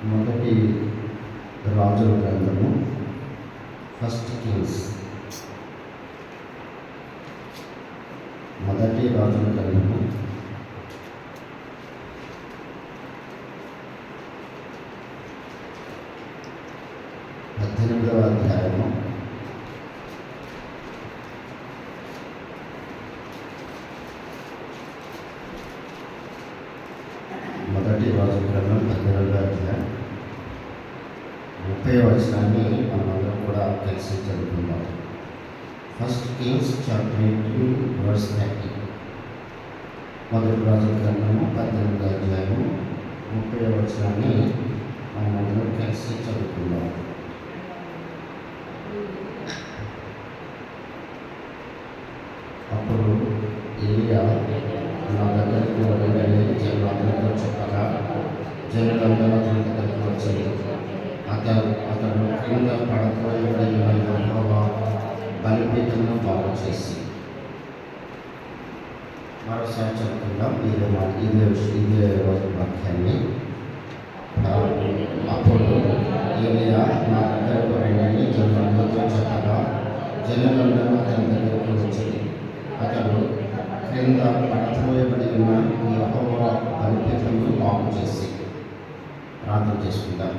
మొదటి రాజుల గ్రంథము, ఫస్ట్ కింగ్స్. మొదటి రాజుల గ్రంథము 18వ అధ్యాయము. మొదటి రాజుల గ్రంథం 18వ అధ్యాయం 30వ వచనాన్ని మనమందరం కూడా కలిసి చదువుకుందాం. First Kings chapter 18 verse 30. మొదటి రాజుల గ్రంథము 18వ అధ్యాయము 30వ వచనాన్ని మనమందరం కలిసి చదువుకుందాం. అప్పుడు ఏలియా నా దగ్గరకు వెళ్ళి జనులందరితో చెప్పగా జనులందరూ అతని దగ్గరకు వచ్చి అతడు క్రింద పడపోయిన యెహోవా బలిపీఠమును బాగు చేసి. మరోసారి చెప్తున్నాం ఇదే రోజు వాక్యాన్ని. అప్పుడు ఏలియా నా దగ్గరకు వెళ్ళి జనులందరితో చెప్పగా జనులందరూ అతని దగ్గరకు వచ్చి అతడు క్రింద పడపోయబడి ఉన్న యెహోవా బలిపీఠమును బాగు చేసి. ప్రార్థన చేసుకుందాం.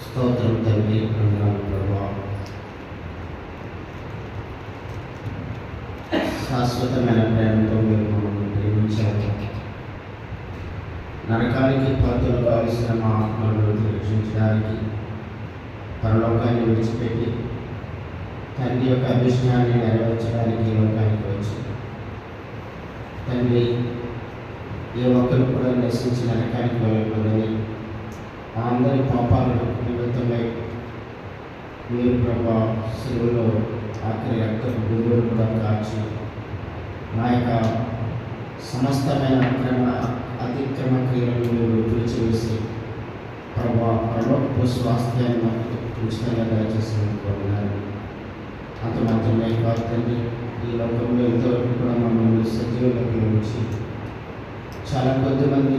స్తోత్రం తండ్రి, వందనాలు ప్రభువా. శాశ్వతమైన ప్రేమతో మీరు మమ్మల్ని ప్రేమించారు. నరకానికి పాత్రలు కావలసిన మా ఆత్మలను రక్షించడానికి పరలోకాన్ని విడిచిపెట్టి తండ్రి యొక్క అభిషేకాన్ని నెరవేర్చడానికి ఈ లోకానికి వచ్చి తండ్రి ఏ ఒక్కరు కూడా నశించి నరకానికి వెళ్ళకూడదని మా అందరి పాపాలను నిమిత్తమై మీరు ప్రభా శిలువలో ఆఖరి రక్తపు బిందువులు కూడా కాచి మా యొక్క సమస్తమైన అతిక్రమ క్రియలను మీరు విడిచివేసి ప్రభా పరలోకపు స్వాస్థ్యాన్ని మాకు ఉచితంగా దయచేసినందుకున్నారు. అంత మాత్రమే కాదు తండ్రి, ఈ లోకంలో ఇంతవరకు కూడా మమ్మల్ని సజీవులకు ఉంచి చాలా కొద్దిమంది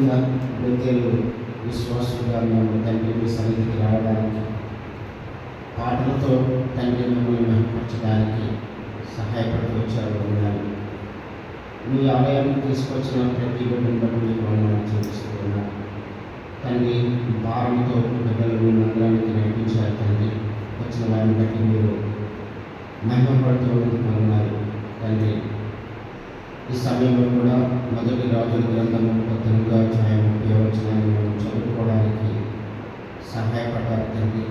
వ్యక్తులు విశ్వాసులుగా మేము తండ్రి మీ సన్నిధికి రావడానికి పాటలతో తండ్రి మిమ్మల్ని మెరుగుపరచడానికి సహాయపడుతూ వచ్చారు. ఉన్నాను మీ ఆలయాన్ని తీసుకొచ్చిన ప్రతి బిడ్డను బట్టి మీకు వందనాలు చెల్లిస్తున్నాను తండ్రి. భారంతో బిడ్డలు మీ మందిరానికి నడిపించారు తండ్రి. వచ్చిన వారిని బట్టి మీరు మహిమపడుతూ వందనాలు తండ్రి. ఈ సమయంలో కూడా మొదటి రాజుల గ్రంథము 18వ అధ్యాయం 30వ వచనాన్ని మేము చదువుకోవడానికి సహాయపడ్డారు తండ్రి.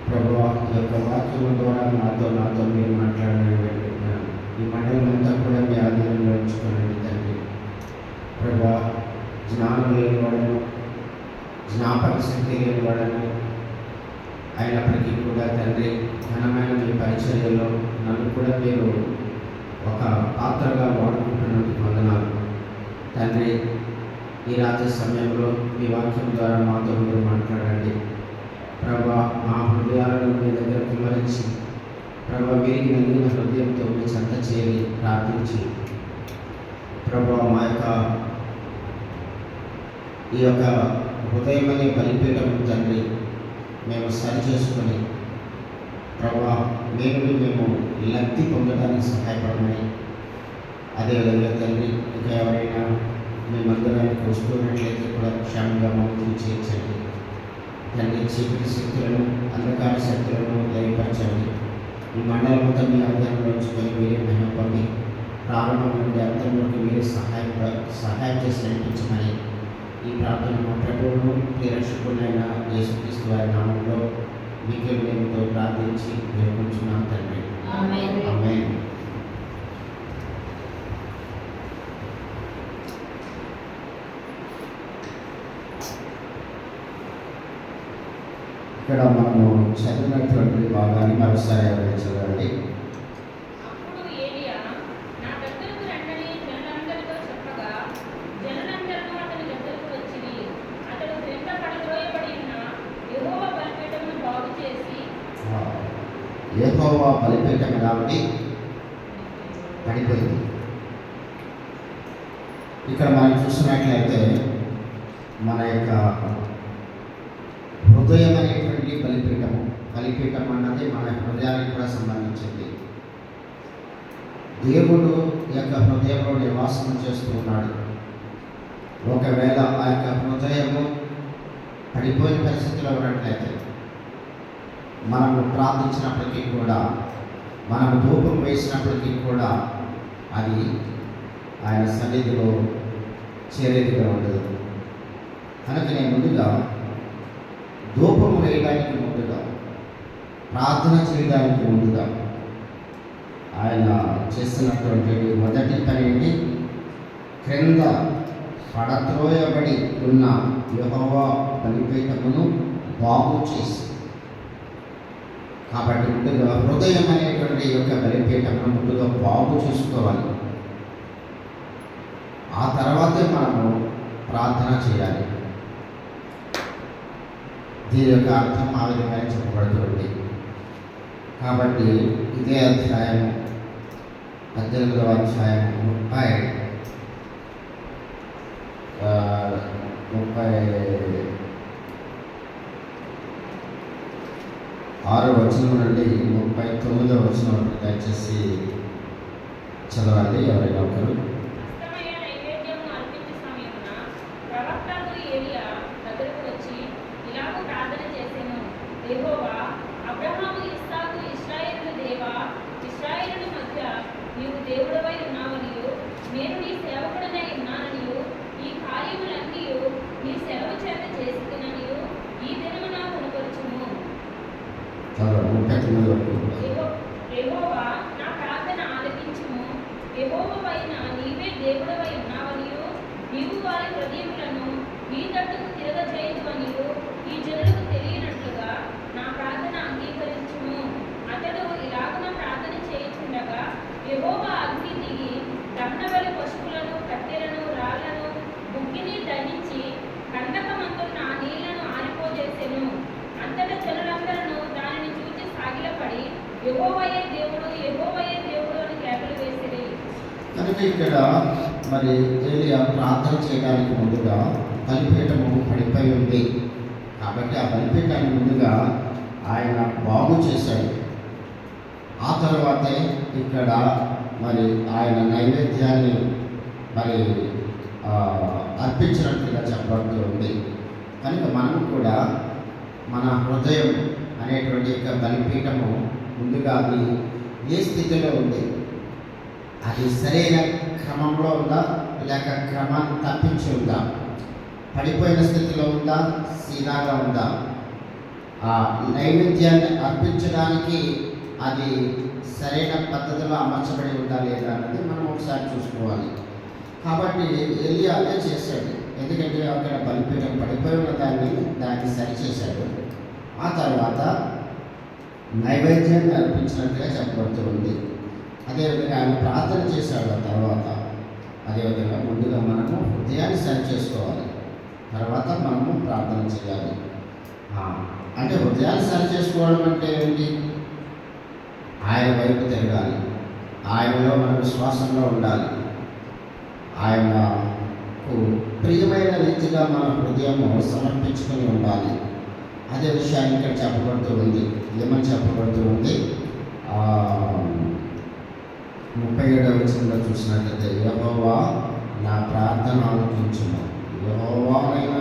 ప్రభువా, ఈ యొక్క వాక్యం ద్వారా నాతో మీరు మాట్లాడాలని వేడుకుంటున్నాను. ఈ మండలం అంతా కూడా మీ ఆధీనంలో ఉంచుకోనండి తండ్రి. ప్రభువా, జ్ఞానం లేని వాడను, జ్ఞాపక శక్తి లేని వాడను అయినప్పటికీ కూడా తండ్రి ఘనమైన మీ పరిచర్యలో నన్ను కూడా మీరు ఒక పాత్రగా వాడుకుంటున్నందుకు వందనాలు తండ్రి. ఈ రాత్రి సమయంలో మీ వాక్యం ద్వారా మాతో మీరు మాట్లాడండి ప్రభా. మా హృదయాలను మీ దగ్గర కుమరించి ప్రభా విరిగి నలిగిన హృదయంతో మీ చెంత చేరి ప్రార్థించి ప్రభా మా ఈ యొక్క హృదయం అనే బలిపీఠం తండ్రి మేము సరి చేసుకొని ప్రభా మేము లబ్ధి పొందడానికి సహాయపడమని, అదేవిధంగా తండ్రి ఇంకా ఎవరైనా మీ మందిరానికి వస్తున్నట్లయితే కూడా క్షేమంగా మమ్మల్ని చేర్చండి తండ్రి. చీకటి శక్తులను, అంధకార శక్తులను లయపరచండి. ఈ మండలం అంతా మీ ఆధారంలో ఉంచుకొని మీరే మహిమపడి ప్రారంభం నుండి అంతంలోకి మీరే సహాయం చేసి నడిపించమని ఈ ప్రార్థన మా ప్రభువును ప్రియరక్షకుడైన యేసుక్రీస్తు వారి నామంలో మీకు మేముతో ప్రార్థించి వేడుకుంటున్నాం తండ్రి. ఆమేన్. ఇక్కడ మనము చదివినటువంటి భాగాన్ని మరోసారి ఎవరైనా చదవండి. యెహోవా బలిపీఠం కాబట్టి పడిపోయింది. ఇక్కడ మనం చూసినట్లయితే మన యొక్క హృదయం అనేటువంటి బలిపీఠం అన్నది మన హృదయానికి కూడా సంబంధించింది. దేవుడు యొక్క హృదయంలో నివాసం చేస్తూ ఉన్నాడు. ఒకవేళ ఆ యొక్క హృదయము పడిపోయిన పరిస్థితిలో ఉన్నట్లయితే మనము ప్రార్థించినప్పటికీ కూడా, మనము ధూపం వేసినప్పటికీ కూడా అది ఆయన సన్నిధిలో చేరేదిగా ఉండదు. కనుకనే ముందుగా ధూపం వేయడానికి ముందుగా, ప్రార్థన చేయడానికి ముందుగా ఆయన చేస్తున్నటువంటి మొదటి పని ఏంటి? క్రింద పడత్రోయబడి ఉన్న యెహోవా బలిపీఠమును బాగు చేసి. కాబట్టి ముందుగా హృదయం అనేటువంటి యొక్క బలిపీఠమును ముందుగా బాగు చేసుకోవాలి. ఆ తర్వాతే మనము ప్రార్థన చేయాలి. దీని యొక్క అర్థం ఆ విధంగా చెప్పబడుతుంది. కాబట్టి ఇదే అధ్యాయం 18వ అధ్యాయం 36వ వచనం నుండి 39వ వచనం వరకు దయచేసి చదవండి ఎవరైనా ఒకరు. యెహోవా అబ్రహాము, ఇస్సాకు, ఇశ్రాయేలు దేవా, ఇశ్రాయేలు మధ్య నీవు దేవుడవై ఉన్నావనియు, నేను నీ సేవకుడనై ఉన్నాననియు, ఈ కార్యములన్నీ నీ సెలవు చేత చేసిననియు ఈ దినము నాకు కనపరచుము. యెహోవా నా ప్రార్థన ఆలకించుము. యెహోవావైన నీవే దేవుడవై ఉన్నావనియు, నీవు వారి హృదయములను నీ తట్టుకు తిరగజేయుదువనియు ఈ జనులకు తెలియనట్లుగా నా ప్రార్థన అంగీకరించుము. అతడు ఇలాగున ప్రార్థన చేయుచుండగా యెహోవా అగ్ని దిగి దహనబలి పశువులను, కట్టెలను, రాళ్లను, బుగ్గిని దహించి కందకమందున్న ఆ నీళ్లను ఆరిపోజేసెను. అంతటా జనులందరూ దానిని చూచి సాగిలపడి యెహోవాయే దేవుడు, యెహోవాయే దేవుడు అని కేకలు వేసిరి. కనుక ఇక్కడ మరి ఏలియా ప్రార్థన చేయడానికి ముందుగా బలిపీఠము పడిపోయి ఉంది. కాబట్టి ఆ బలిపీఠాన్ని ముందుగా ఆయన బాగు చేశాడు. ఆ తర్వాతే ఇక్కడ మరి ఆయన నైవేద్యాన్ని మరి అర్పించినట్లుగా చెప్పబడుతూ ఉంది. కనుక మనం కూడా మన హృదయం అనేటువంటి యొక్క బలిపీఠము ముందుగా అది ఏ స్థితిలో ఉంది? అది సరైన క్రమంలో ఉందా, లేక క్రమాన్ని తప్పించి ఉందా? పడిపోయిన స్థితిలో ఉందా, సీదాగా ఉందా? ఆ నైవేద్యాన్ని అర్పించడానికి అది సరైన పద్ధతిలో అమర్చబడి ఉందా లేదా అన్నది మనం ఒకసారి చూసుకోవాలి. కాబట్టి ఎలియా అదే చేశాడు. ఎందుకంటే అక్కడ బలిపీఠం పడిపోయి ఉన్న దాన్ని సరిచేశాడు. ఆ తర్వాత నైవేద్యాన్ని అర్పించినట్టుగా చెప్పబడుతూ ఉంది. అదేవిధంగా ఆయన ప్రార్థన చేశాడు. ఆ తర్వాత అదేవిధంగా ముందుగా మనము హృదయాన్ని సరి చేసుకోవాలి, తర్వాత మనము ప్రార్థన చేయాలి. అంటే హృదయాన్ని సరి చేసుకోవడం అంటే ఏంటి? ఆయన వైపు తిరగాలి, ఆయనలో మన విశ్వాసంలో ఉండాలి, ఆయనకు ప్రియమైన రీతిగా మన హృదయము సమర్పించుకొని ఉండాలి. అదే విషయాన్ని ఇక్కడ చెప్పబడుతూ ఉంది. ఏమని చెప్పబడుతూ ఉంది? 37వ వచనంలో చూసినట్లయితే, యెహోవా నా ప్రార్థన ఆలకించుము. యెహోవావైన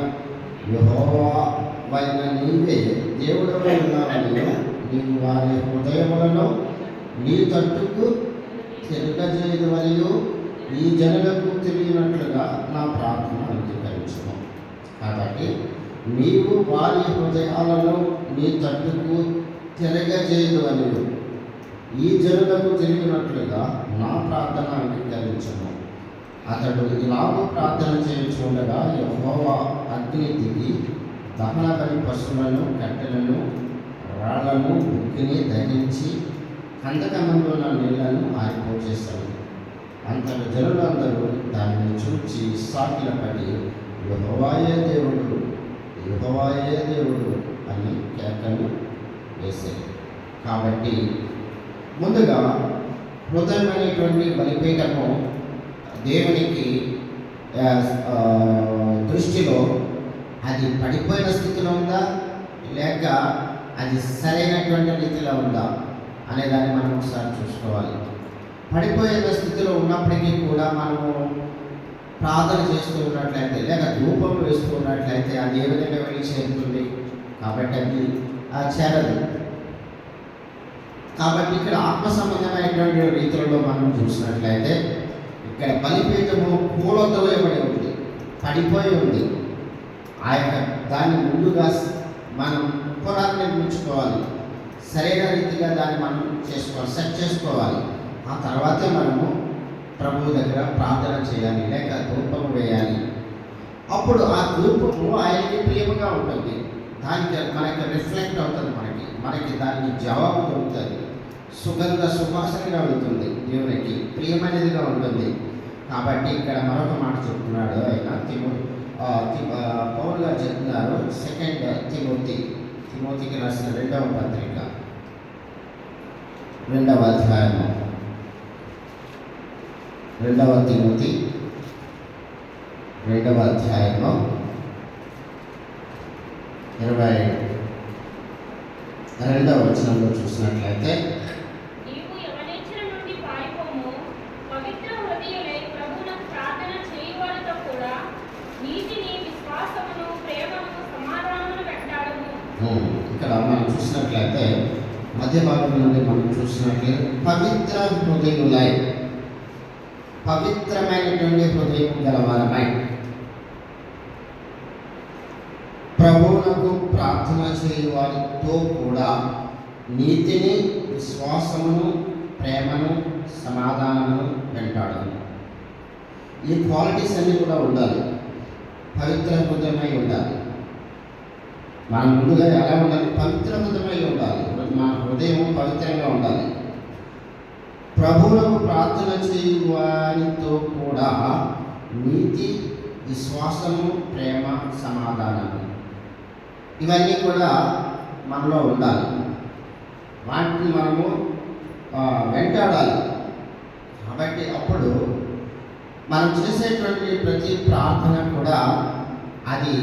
నీవే దేవుడవై ఉన్నావని, నీవు వారి హృదయములను నీ తట్టుకు తిరగజేయుదువనియు ఈ జనులకు తెలియనట్లుగా నా ప్రార్థన అంగీకరించుము. కాబట్టి నీవు వారి హృదయాలను నీ తట్టుకు తిరగజేయుదువనియు ఈ జనులకు తెలియనట్లుగా నా ప్రార్థన అంగీకరించుము. అతడు ఇలాగూ ప్రార్థన చేయుచుండగా యెహోవా అగ్ని దిగి దహన బలి పశువులను, కట్టెలను, రాళ్లను, బుగ్గిని దహించి కందకమందున్న నీళ్లను ఆరిపోచేశాడు. అంతటి జనులందరూ దానిని చూచి సాగిలపడి యెహోవాయే దేవుడు, యెహోవాయే దేవుడు అని కేకలు వేశారు. కాబట్టి ముందుగా హృదయం అనేటువంటి బలిపీఠము దేవునికి దృష్టిలో అది పడిపోయిన స్థితిలో ఉందా లేక అది సరైనటువంటి రీతిలో ఉందా అనేదాన్ని మనం ఒకసారి చూసుకోవాలి. పడిపోయిన స్థితిలో ఉన్నప్పటికీ కూడా మనము ప్రార్థన చేస్తూ ఉన్నట్లయితే లేక ధూపం వేస్తూ ఉన్నట్లయితే అది ఏ విధంగా వెళ్ళి చేరుతుంది? కాబట్టి అది చేరదు. కాబట్టి ఇక్కడ ఆత్మ సంబంధమైనటువంటి రీతులలో మనం చూసినట్లయితే ఇక్కడ బలిపీఠము పూలతో వేయబడి ఉంది, పడిపోయి ఉంది. ఆ యొక్క దాన్ని ముందుగా మనం పునాది నిర్మించుకోవాలి, సరైన రీతిగా దాన్ని మనం చేసుకోవాలి, సెట్ చేసుకోవాలి. ఆ తర్వాతే మనము ప్రభువు దగ్గర ప్రార్థన చేయాలి లేక ధూపము వేయాలి. అప్పుడు ఆ ధూపము ఆయనకి ప్రియముగా ఉంటుంది, దానికి మనకి రిఫ్లెక్ట్ అవుతుంది, మనకి దానికి జవాబు దొరుకుతుంది, సుగంధ సువాసనగా వెళ్తుంది, దేవునికి ప్రియమైనదిగా ఉంటుంది. కాబట్టి ఇక్కడ మరొక మాట చెప్తున్నాడు ఆయన పౌలు గారు చెప్తున్నారు. 2 తిమోతికి రాసిన 2వ పత్రిక 2వ అధ్యాయము 2 తిమోతి 2వ అధ్యాయంలో 22వ వచనంలో చూసినట్లయితే నీవు యవనేచ్ఛల నుండి పారిపోము, పవిత్ర హృదయులై ప్రభువునకు ప్రార్థన చేయువారితో కూడా నీతిని, విశ్వాసమును, ప్రేమను, సమాధానమును వెంటాడుము. ఇక్కడ మనం చూసినట్లయితే మధ్య భాగం నుండి మనం చూసినట్లయితే పవిత్ర హృదయులై, పవిత్రమైనటువంటి హృదయం గలవారమై ప్రభువునకు ప్రార్థన చేయువారితో కూడా నీతిని, విశ్వాసమును, ప్రేమను, సమాధానమును వెంటాడము. ఈ క్వాలిటీస్ అన్నీ కూడా ఉండాలి, పవిత్ర హృదయమై ఉండాలి. మనం ముందుగా ఎలా ఉండాలి? పవిత్ర హృదయమై ఉండాలి. మన హృదయం పవిత్రంగా ఉండాలి. ప్రభువులకు ప్రార్థన చేయువారితో కూడా నీతి, విశ్వాసము, ప్రేమ, సమాధానము ఇవన్నీ కూడా మనలో ఉండాలి. వాటిని మనము వెంటాడాలి. కాబట్టి అప్పుడు మనం చేసేటువంటి ప్రతి ప్రార్థన కూడా అది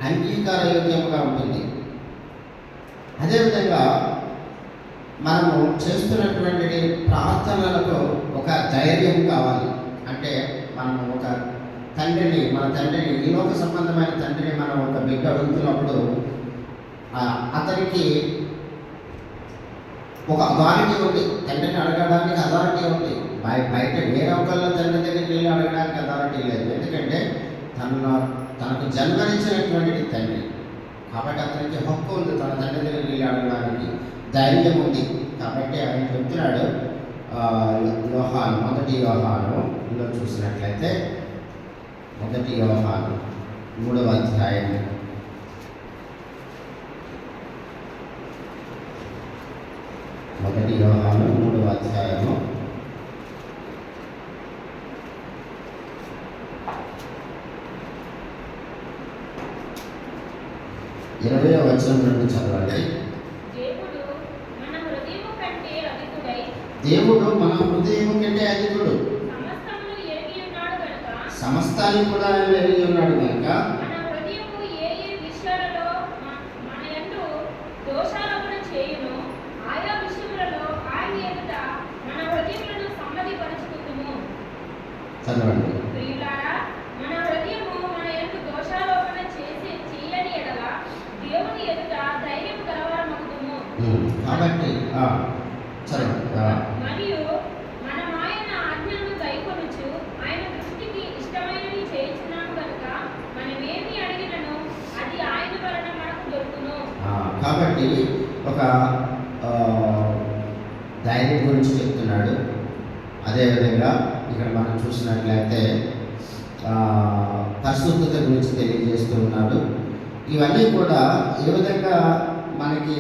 అంగీకారయోగ్యంగా ఉంటుంది. అదేవిధంగా మనము చేస్తున్నటువంటి ప్రార్థనలకు ఒక ధైర్యం కావాలి. అంటే మనం ఒక తండ్రిని, మన తండ్రిని, ఈ లోక సంబంధమైన తండ్రిని మనం ఒక బిడ్డ అడుగుతున్నప్పుడు అతనికి ఒక అథారిటీ ఉంది. తండ్రిని అడగడానికి అథారిటీ ఉంది. బయట వేరే ఒకళ్ళ తండ్రి దగ్గరికి వెళ్ళి అడగడానికి అథారిటీ లేదు. ఎందుకంటే తనకు జన్మనిచ్చినటువంటి తండ్రి, కాబట్టి అతనికి హక్కు ఉంది తన తండ్రి దగ్గరికి వెళ్ళి అడగడానికి, ధైర్యం ఉంది. కాబట్టి ఆయన చెప్తున్నాడు యోహాను, 1 యోహాను ఇందులో చూసినట్లయితే 1 యోహాను 3వ అధ్యాయం 1 యోహాను 3వ అధ్యాయము 20వ వచనం నుండి చదవండి. దేవుడు మన హృదయం కంటే అధికుడు, సమస్తాన్ని కూడా ఆయన ఎరిగి ఉన్నాడు కనుక చదవండి. కాబట్టి మరియు మనం ఆయన ఆజ్ఞలను గైకొనుచు ఆయన దృష్టికి ఇష్టమైనవి చేయించున్నాము కనుక మనం ఏమి అడిగినను అది ఆయన వలన మనకు దొరుకును. కాబట్టి ఒక ధైర్యం గురించి చెప్తున్నాడు. అదేవిధంగా ఇక్కడ మనం చూసినట్లయితే పరిశుద్ధత గురించి తెలియజేస్తూ ఉన్నాడు. ఇవన్నీ కూడా ఏ విధంగా మనకి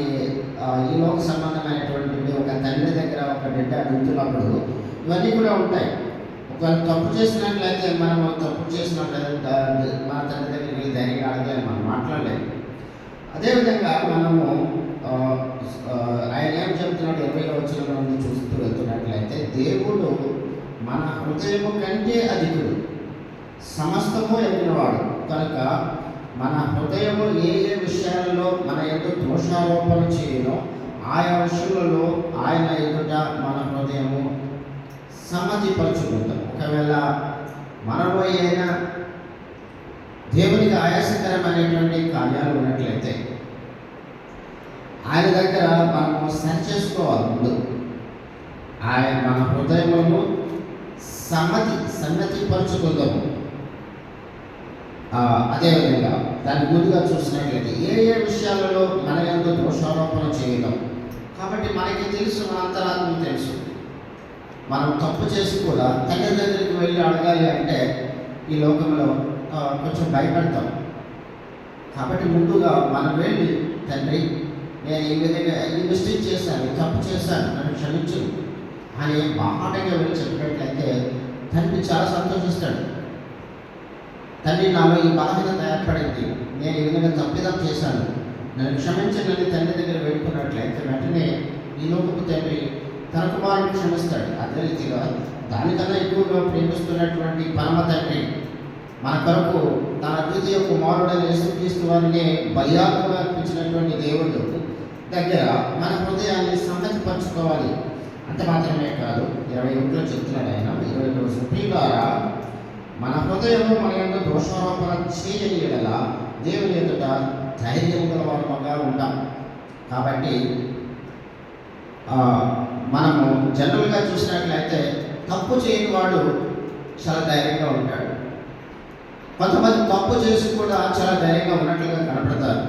ఈ లోక సంబంధమైనటువంటి ఒక తండ్రి దగ్గర ఒక బిడ్డ అడుగుతున్నప్పుడు ఇవన్నీ కూడా ఉంటాయి. ఒకవేళ తప్పు చేసినట్లయితే మనం తప్పు చేసినట్లయితే మన తండ్రి దగ్గరికి వెళ్ళి ధైర్యంగా అడగలేము, మనం మాట్లాడలేము. అదేవిధంగా మనము ఆయన ఏం చెప్తున్నాడు 20వ వచనం నుండి చూస్తూ వెళ్తున్నట్లయితే దేవుడు మన హృదయము కంటే అధికుడు, సమస్తము ఎరిగినవాడు కనుక మన హృదయము ఏ ఏ విషయాలలో మన ఎదుట దోషారోపణ చేయనో ఆయా విషయాలలో ఆయన ఎదుట మన హృదయము సమ్మతిపరుచుకుంటాం. ఒకవేళ మనలో అయినా దేవునికి ఆయాసకరమైనటువంటి కార్యాలు ఉన్నట్లయితే ఆయన దగ్గర మనము సరి చేసుకోవాలి. ముందు ఆయన మన హృదయములను సమ్మతిపరుచుకుందాము. అదేవిధంగా దాన్ని ముందుగా చూసినట్లయితే ఏ ఏ విషయాలలో మన యందు దోషారోపణ చేయడం. కాబట్టి మనకి తెలుసు, మన అంతరాత్మ తెలుసు. మనం తప్పు చేసి కూడా తండ్రి దగ్గరికి వెళ్ళి అడగాలి అంటే ఈ లోకంలో కొంచెం భయపడతాం. కాబట్టి ముందుగా మనం వెళ్ళి, తండ్రి నేను ఈ విధంగా ఈ మిస్టేక్ చేశాను, తప్పు చేశాను, నన్ను క్షమించు అని బాహాటంగా వెళ్ళి చెప్పినట్లయితే తండ్రి చాలా సంతోషిస్తాడు. తండ్రి నాలో ఈ బలహీనత ఏర్పడింది, నేను ఈ విధంగా తప్పిదం చేశాను, నన్ను క్షమించని తండ్రి దగ్గర వెళ్ళుకున్నట్లయితే వెంటనే ఈ లోకపు తండ్రి తన కుమారుని క్షమిస్తాడు. అదే రీతిగా దానికన్నా ఎక్కువగా ప్రేమిస్తున్నటువంటి పరమ తండ్రి మన కొరకు తన ద్వితీయ కుమారుడైన యేసుక్రీస్తు వారిని బలియాగంగా అర్పించినటువంటి దేవుడు దగ్గర మన హృదయాన్ని సమ్మతిపరచుకోవాలి. అంత మాత్రమే కాదు, 21లో చెప్తున్నాడు ఆయన, 22 ప్రియులారా మన హృదయము మన యొక్క దోషారోపణ చేయని యెడల దేవుని ఎదుట ధైర్యం గలవారుగా ఉంటాం. కాబట్టి మనము జనరల్గా చూసినట్లయితే తప్పు చేయని వాడు చాలా ధైర్యంగా ఉంటాడు. కొంతమంది తప్పు చేసి కూడా చాలా ధైర్యంగా ఉన్నట్లుగా కనపడతారు.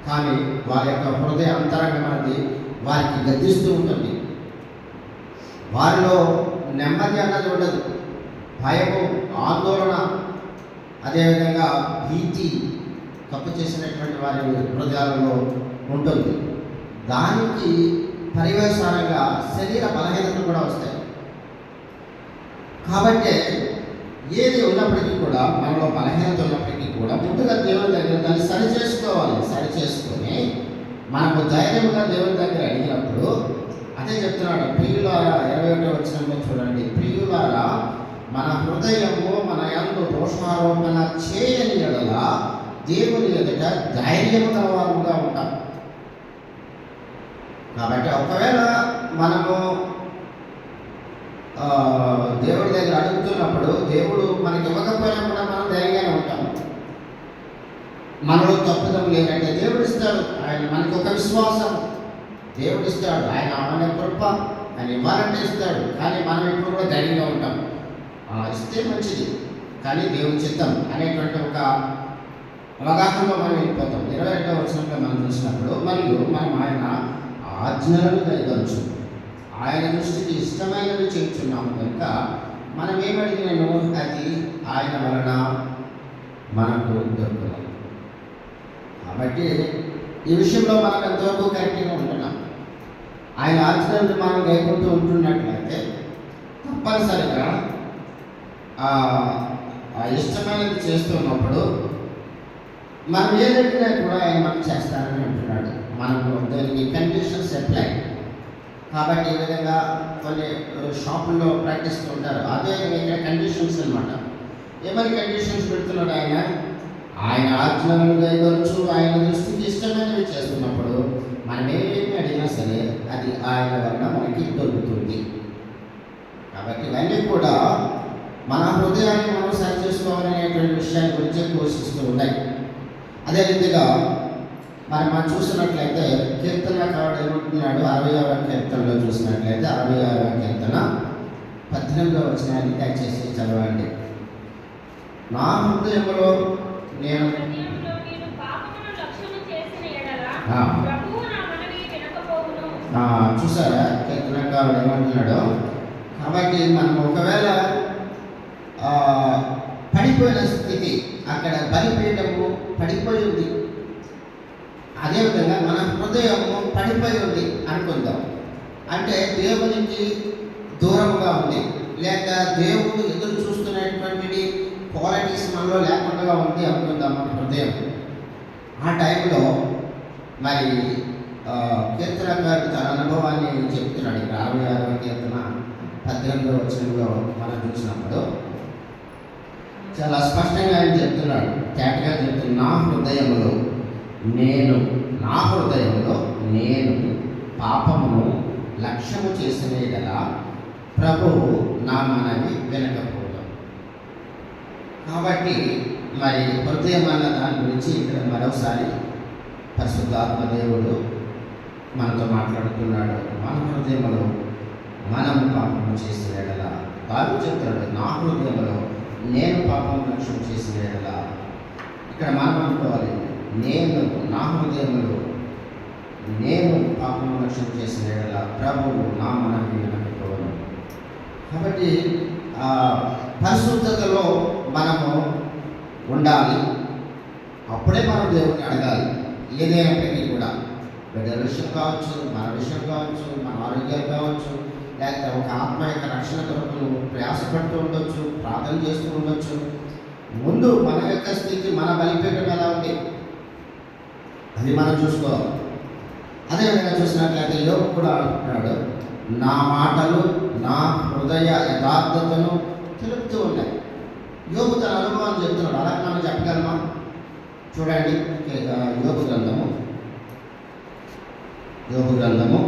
కానీ వారి యొక్క హృదయ అంతరంగం అనేది వారికి గద్దిస్తూ ఉంటుంది. వారిలో నెమ్మది అన్నది ఉండదు. భయము, ఆందోళన, అదేవిధంగా భీతి తప్పు చేసినటువంటి వారి హృదయాలలో ఉంటుంది. దానికి పర్యవసానంగా శరీర బలహీనతలు కూడా వస్తాయి. కాబట్టి ఏది ఉన్నప్పటికీ కూడా, మనలో బలహీనత ఉన్నప్పటికీ కూడా ముందుగా దేవుని దగ్గర దాన్ని సరి చేసుకోవాలి. సరి చేసుకొని మనకు ధైర్యంగా దేవుని దగ్గర అడిగినప్పుడు అదే చెప్తున్నాడు, ప్రియులారా 21వ వచనంలో చూడండి, ప్రియులారా మన హృదయము మన యందు దోషారోపణ చేయని యెడల దేవుని ఎదుట ధైర్యము గలవారుగా ఉంటాం. కాబట్టి ఒకవేళ మనము దేవుడి దగ్గర అడుగుతున్నప్పుడు దేవుడు మనకి ఇవ్వకపోయినా కూడా మనం ధైర్యంగానే ఉంటాం. మనలో తప్పుదం లేదంటే దేవుడు ఇస్తాడు. ఆయన మనకు ఒక విశ్వాసం దేవుడు ఇస్తాడు. ఆయన కృప ఆయన ఇవ్వాలంటే ఇస్తాడు. కానీ మనం ఎప్పుడు కూడా ధైర్యంగా ఉంటాం. ఇస్తే మంచిది, కానీ దేవుని చిత్తం అనేటువంటి ఒక అవగాహనలో మనం వెళ్ళిపోతాం. 22వ వచనంలో మనం చూసినప్పుడు, మరియు మనం ఆయన ఆజ్ఞలను కైకొనచ్చు, ఆయన దృష్టికి ఇష్టమైనవి చేస్తున్నాము కనుక మనం ఏమడిగినను అది ఆయన వలన మనకు దొరుకుతుంది. కాబట్టి ఈ విషయంలో మనం ఎంతవరకు కరెక్ట్గా ఉంటున్నాం. ఆయన ఆజ్ఞలను మనం కైకొంటూ ఉంటున్నట్లయితే తప్పనిసరిగా ఇష్టమైనది చేస్తున్నప్పుడు మనం ఏదైనా కూడా ఆయన మనకు చేస్తారని అంటున్నాడు. మనకు దానికి కండిషన్స్ అప్లై. కాబట్టి ఈ విధంగా కొన్ని షాపుల్లో ప్రాక్టీస్ ఉంటారు. అదే ఇక్కడ కండిషన్స్ అనమాట. ఏమని కండిషన్స్ పెడుతున్నాడు ఆయన? ఆయన ఆజ్ఞలను కైకొనచ్చు, ఆయన దృష్టికి ఇష్టమైనవి చేస్తున్నప్పుడు మనం ఏమి అడిగినా సరే అది ఆయన వలన మనకి దొరుకుతుంది. కాబట్టి ఇవన్నీ కూడా మన హృదయాన్ని మనం సరి చేసుకోవాలనేటువంటి విషయాన్ని గురించి ఘోషిస్తూ ఉన్నాయి. అదే రీతిగా మనం చూసినట్లయితే కీర్తనకారుడు ఏమంటున్నాడు? 66వ కీర్తనలో చూసినట్లయితే 66వ కీర్తన 18వ వచనాన్ని దయచేసి చదవండి. నా హృదయంలో నేను చూసారా కీర్తనకారుడు ఏమంటున్నాడు? కాబట్టి మనం ఒకవేళ పడిపోయిన స్థితి, అక్కడ బలిపీఠము పడిపోయి ఉంది, అదేవిధంగా మన హృదయము పడిపోయి ఉంది అనుకుందాం. అంటే దేవునికి దూరంగా ఉంది, లేక దేవుడు ఎదురు చూస్తున్నటువంటి క్వాలిటీస్ మనలో లేకుండా ఉంది అనుకుందాం మన హృదయం. ఆ టైంలో మరి కీర్తనకారుడు తన అనుభవాన్ని చెప్తున్నాడు. ఇక్కడ 66వ కీర్తన 18వ వచనంలో మనం చూసినప్పుడు, చాలా స్పష్టంగా ఆయన చెప్తున్నాడు, తేటగా చెప్తున్నాడు. నా హృదయంలో నేను పాపమును లక్ష్యము చేసిన యెడల ప్రభువు నా మనవి వినకపోవడం. కాబట్టి మరి హృదయం అన్న దాని గురించి ఇక్కడ మరోసారి పరిశుద్ధాత్మ దేవుడు మనతో మాట్లాడుతున్నాడు. మన హృదయంలో మనము పాపము చేసిన యెడల, బాగా చెప్తాడు, నా హృదయంలో నేను పాపం లక్ష్యం చేసిన యెడల. ఇక్కడ మనం అనుకోవాలి, నా హృదయంలో నేను పాపం లక్ష్యం చేసిన యెడల ప్రభువు నా మనవి వినకపోవడం. కాబట్టి పరిశుద్ధతలో మనము ఉండాలి. అప్పుడే మనం దేవుడిని అడగాలి. ఏదైనప్పటికీ కూడా బిడ్డల విషయం కావచ్చు, మన విషయం కావచ్చు, మన ఆరోగ్యాలు కావచ్చు, లేకపోతే ఒక ఆత్మ యొక్క రక్షణ కొరకు ప్రయాసపడుతూ ఉండొచ్చు, ప్రార్థన చేస్తూ ఉండొచ్చు. ముందు మన యొక్క స్థితి, మన బలిపీఠం ఎలా ఉంది అది మనం చూసుకోవాలి. అదేవిధంగా చూసినట్లయితే యోబు కూడా అంటున్నాడు, నా మాటలు నా హృదయ యథార్థతను తెలుపుతూ ఉన్నాయి. యోబు తన అనుభవాన్ని చెప్తున్నాడు. అలాగే మనం చెప్పగలమా? చూడండి, యోబు గ్రంథము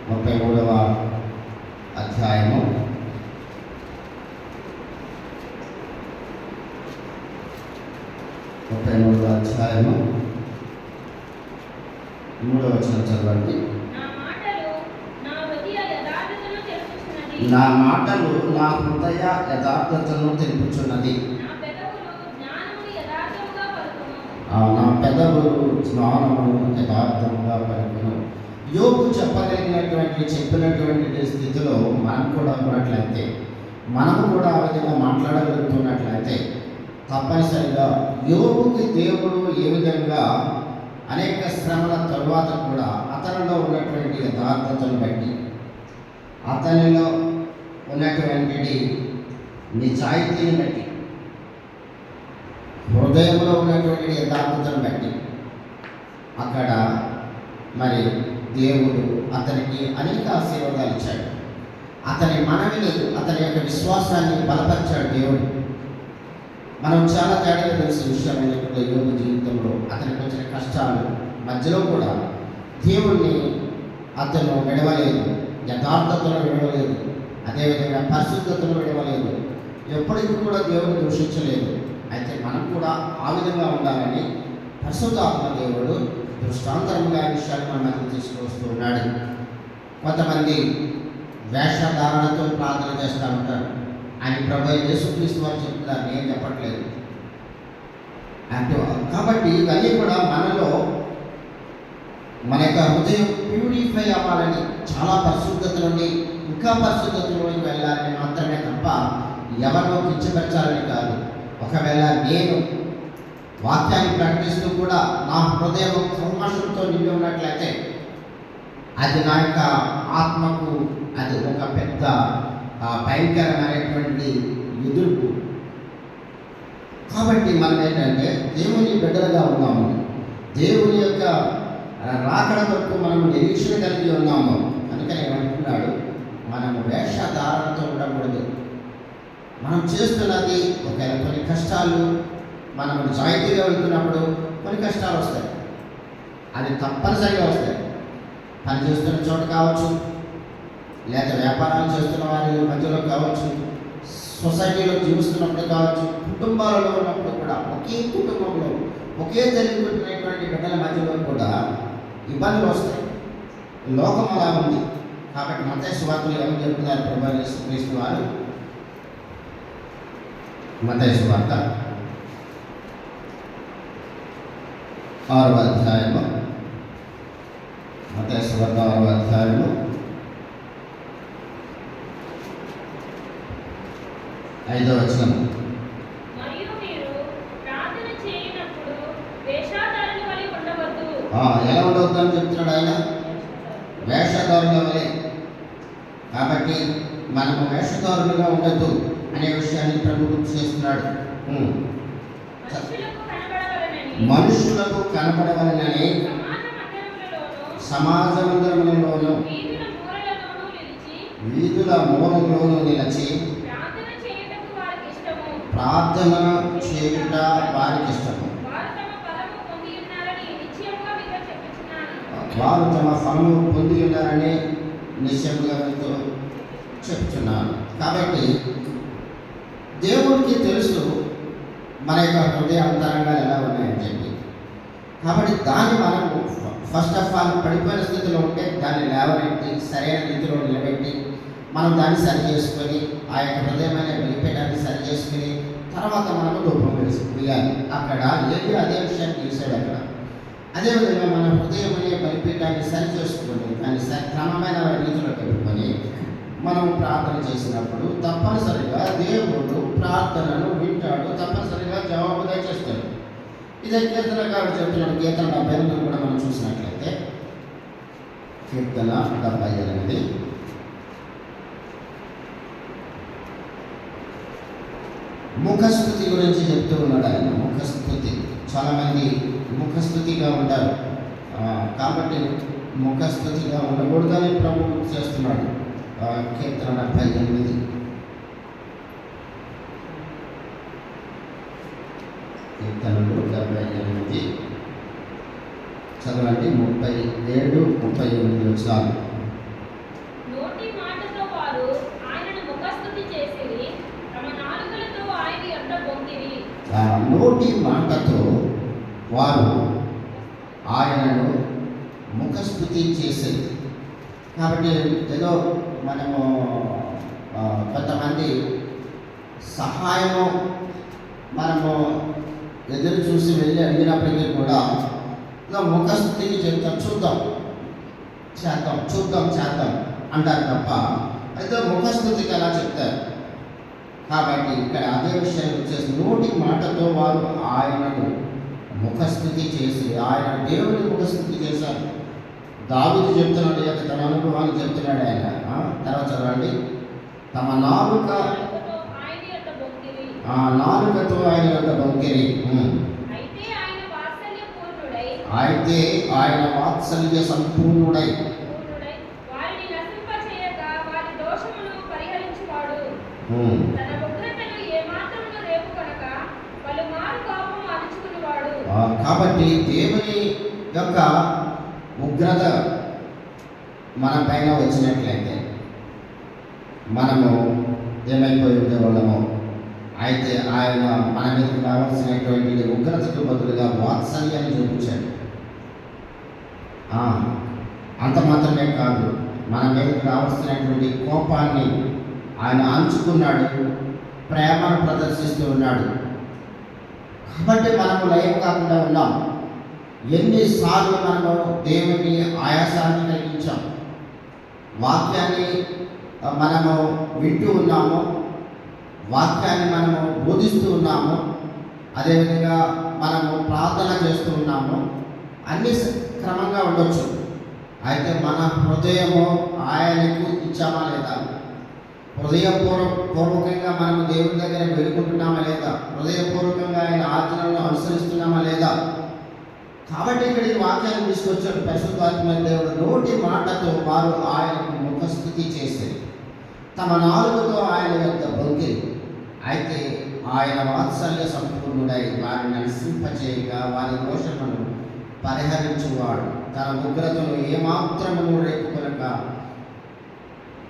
33వ అధ్యాయము 33వ అధ్యాయము 3వ వచనం చదవండి. నా మాటలు నా హృదయ యథార్థతను తెలుపుచున్నది. నా పెదవులు జ్ఞానమును యథార్థముగా పలుకును. యోబు చెప్పినటువంటి స్థితిలో మనం కూడా ఉన్నట్లయితే, మనము కూడా ఆ విధంగా మాట్లాడగలుగుతున్నట్లయితే తప్పనిసరిగా యోబుకి దేవుడు ఏ విధంగా అనేక శ్రమల తరువాత కూడా అతనిలో ఉన్నటువంటి యథార్థతను బట్టి, అతనిలో ఉన్నటువంటి నిజాయితీని బట్టి, హృదయంలో ఉన్నటువంటి యథార్థతను బట్టి అక్కడ మరి దేవుడు అతనికి అనేక ఆశీర్వాదాలు ఇచ్చాడు. అతని మనవిని, అతని యొక్క విశ్వాసాన్ని బలపరిచాడు దేవుడు. మనం చాలా తేడాగా తెలిసిన విషయం ఏంటంటే, యోబు జీవితంలో అతనికి వచ్చిన కష్టాలు మధ్యలో కూడా దేవుణ్ణి అతను విడవలేదు, యథార్థతను విడవలేదు, అదేవిధంగా పరిశుద్ధతను విడవలేదు, ఎప్పటికీ కూడా దేవుని దూషించలేదు. అయితే మనం కూడా ఆ విధంగా ఉండాలని పరిశుద్ధాత్మ దేవుడు దృష్టాంతరంగా విషయాన్ని మన మధ్య తీసుకొస్తూ ఉన్నాడు. కొంతమంది వేషధారణతో ప్రార్థన చేస్తూ ఉంటారు. ఆయన ప్రభువైన యేసుక్రీస్తు వారు చెప్తున్నారు, నేను చెప్పట్లేదు అంటే. కాబట్టి ఇవన్నీ కూడా మనలో మన యొక్క హృదయం ప్యూరిఫై అవ్వాలని, చాలా పరిశుద్ధత నుండి ఇంకా పరిశుద్ధతలోకి వెళ్ళాలని మాత్రమే తప్ప ఎవరినో కించపరచాలని కాదు. ఒకవేళ నేను వాక్యాన్ని ప్రకటిస్తూ కూడా నా హృదయం సంభాషణతో నిండి ఉన్నట్లయితే అది నా యొక్క ఆత్మకు అది ఒక పెద్ద భయంకరమైనటువంటి ఎదుర్పు. కాబట్టి మనం ఏంటంటే దేవుని బిడ్డలుగా ఉన్నాము, దేవుని యొక్క రాకడ వరకు మనము నిరీక్షణ కలిగి ఉన్నాము. అందుకని ఏమంటున్నాడు, మనము వేషధారణతో ఉండకూడదు. మనం చేస్తున్నది ఒకవేళ కొన్ని కష్టాలు, మనం నిజాయితీగా వెళ్తున్నప్పుడు కొన్ని కష్టాలు వస్తాయి. అది తప్పనిసరిగా వస్తాయి. పని చేస్తున్న చోట కావచ్చు, లేదా వ్యాపారాలు చేస్తున్న వారి మధ్యలో కావచ్చు, సొసైటీలో జీవిస్తున్నప్పుడు కావచ్చు, కుటుంబాలలో ఉన్నప్పుడు కూడా, ఒకే కుటుంబంలో ఒకే తల్లి పుట్టినటువంటి బిడ్డల మధ్యలో కూడా ఇబ్బందులు వస్తాయి. లోకం అలా ఉంది. కాబట్టి మత్తయి సువార్తలో ఏమని చెప్తున్నారు ప్రభువైన యేసుక్రీస్తు వారు? మత్తయి సువార్త 6వ అధ్యాయము, మత్తయి సువార్త 6వ అధ్యాయము 5వ వచనం. మరియు మీరు ప్రార్థన చేయనప్పుడు వేషధారుల వలె ఉండవద్దు. ఎలా ఉండవద్దు అని చెప్తున్నాడు ఆయన? వేషధారుల వలె. కాబట్టి మనము వేషధారులుగా ఉండద్దు అనే విషయాన్ని ప్రభు గుర్తు చేస్తున్నాడు. మనుషులకు కనపడవలనని సమాజ మందిరములలోను వీధుల మూలలోను నిలిచి ప్రార్థన చేయుట వారికి ఇష్టము. వారు తమ ఫలము పొంది ఉన్నారని నిశ్చయముగా మీతో చెప్పుచున్నాను. వారు తమ ఫలము పొంది ఉన్నారని నిశ్చయముగా మీతో చెప్తున్నాను. కాబట్టి దేవుడికి తెలుసు మన యొక్క హృదయ అంతరంగాలు ఎలా ఉన్నాయని చెప్పి. కాబట్టి దాన్ని మనము ఫస్ట్ ఆఫ్ ఆల్ పడిపోయిన స్థితిలో ఉంటే దాన్ని లేవనెత్తి సరైన రీతిలో నిలబెట్టి మనం దాన్ని సరి చేసుకొని ఆ యొక్క హృదయమైన బలిపీఠాన్ని సరి చేసుకుని తర్వాత మనము రూపం వేయాలి. అక్కడ ఏది అదే విషయాన్ని చూసాడు అక్కడ. అదేవిధంగా మన హృదయం అనే బలిపీఠాన్ని సరి చేసుకొని దాన్ని క్రమమైన రీతిలో పెట్టుకొని మనం ప్రార్థన చేసినప్పుడు తప్పనిసరిగా దేవుడు ప్రార్థనను వింటాడు, తప్పనిసరిగా జవాబు దయచేస్తాడు. ఇదే కీర్తనకారుడు చెప్తున్నాడు. కీర్తన 78 కూడా మనం చూసినట్లయితే కీర్తన 78 ముఖస్థుతి గురించి చెప్తూ ఉన్నాడు ఆయన. ముఖస్థుతి, చాలామంది ముఖస్థుతిగా ఉంటారు. కాబట్టి ముఖస్థుతిగా ఉండకూడదని ప్రభు చేస్తున్నాడు. కీర్తన 78 కీర్తనలు 78 చదవండి. 37, 38 వచనాలు. నోటి మాటతో వారు ఆయనను ముఖస్తుతి చేసిరి, తమ నాలుకలతో ఆయన యొద్ద బొంకిరి. నోటి మాటతో వారు ఆయనను ముఖస్తుతి చేసేది. కాబట్టి ఏదో మనము కొంతమంది సహాయము మనము ఎదురు చూసి వెళ్ళి అడిగినప్పటికీ కూడా ముఖస్థుతికి చెప్తాం, చూద్దాం చేద్దాం అంటారు తప్ప అయితే ముఖస్థుతికి అలా చెప్తారు. కాబట్టి ఇక్కడ అదే విషయం వచ్చేసి నోటి మాటతో వారు ఆయనను ముఖస్థుతి చేసి ఆయన దేవుని ముఖస్థుతి చేశారు. దావీదు చెప్తున్నాడు, తన అనుభవాన్ని చెప్తున్నాడు ఆయన. తర్వాత చదవండి. తమ నాలుకతో ఆయన యొక్క బొంకిరి. అయితే ఆయన వాత్సల్య సంపూర్ణుడై వారిని నశింపచేయక వారి దోషమును పరిహరించువాడు. తన ఉగ్రతను ఏమాత్రమును రేపుకొనక పలుమారు కోపము అణుచుకునివాడు. కాబట్టి దేవుని యొక్క ఉగ్రత మన పైన వచ్చినట్లయితే మనము ఏమైపోయి ఉండేవాళ్ళము. అయితే ఆయన మన మీదకి రావాల్సినటువంటి ఉగ్రతకు బదులుగా వాత్సల్యాన్ని చూపించాడు. అంత మాత్రమే కాదు, మన మీదకి రావాల్సినటువంటి కోపాన్ని ఆయన అంచుకున్నాడు, ప్రేమను ప్రదర్శిస్తూ ఉన్నాడు. కాబట్టి మనము లయం కాకుండా ఉన్నాం. ఎన్నిసార్లు మనము దేవుని ఆయాసాన్ని కలిగించాం, వాక్యాన్ని మనము వింటూ ఉన్నాము, వాక్యాన్ని మనము బోధిస్తూ ఉన్నాము, అదేవిధంగా మనము ప్రార్థన చేస్తూ ఉన్నాము. అన్ని క్రమంగా ఉండొచ్చు. అయితే మన హృదయము ఆయనకు ఇచ్చామా లేదా? హృదయపూర్వకంగా మనము దేవుని దగ్గర వేడుకుంటున్నామా లేదా? హృదయపూర్వకంగా ఆయన ఆజ్ఞలను అనుసరిస్తున్నామా లేదా? కాబట్టి ఇక్కడ ఈ వాక్యాన్ని తీసుకొచ్చాడు పరిశుద్ధాత్మ దేవుడు. నోటి మాటతో వారు ఆయనకు ముఖస్థుతి చేసేది, తమ నాలుకతో ఆయన యొక్క బొంకిరి. అయితే ఆయన వాత్సల్య సంపూర్ణుడై వారిని నశింపచేయగా వారి దోషమును పరిహరించువాడు. తన ఉగ్రతను ఏమాత్రము రేపుకొనక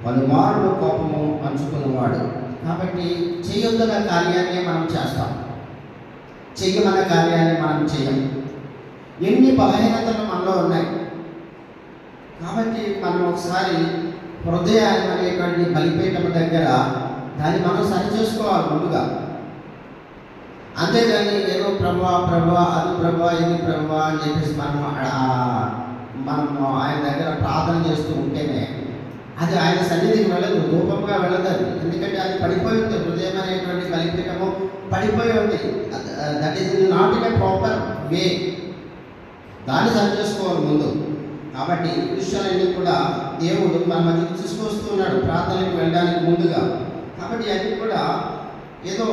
పలుమార్లు కోపము పంచుకున్నవాడు. కాబట్టి చేయొద్దన్న కార్యాన్ని మనం చేస్తాం, చెయ్యమన్న కార్యాన్ని మనం చేయం. ఎన్ని బలహీనతలు మనలో ఉన్నాయి. కాబట్టి మనం ఒకసారి హృదయాన్ని అనేటువంటి బలిపీఠం దగ్గర దాన్ని మనం సరి చేసుకోవాలి ముందుగా. అంతేగాని ఏదో ప్రభువా అది ప్రభువా ఇది ప్రభువా అని చెప్పేసి మనము ఆయన దగ్గర ప్రార్థన చేస్తూ ఉంటేనే అది ఆయన సన్నిధికి వెళ్ళదు, రూపంగా వెళ్ళదు. ఎందుకంటే అది పడిపోయి ఉంది, హృదయం అనేటువంటి బలిపీఠము పడిపోయి ఉంది. That is not in a proper way. దాన్ని సరి చేసుకోవాలి ముందు. కాబట్టి ఈ విషయాలన్నీ కూడా దేవుడు మన మధ్యకి తీసుకొస్తున్నాడు ప్రార్థనకు వెళ్ళడానికి ముందుగా. కాబట్టి అన్నీ కూడా ఏదో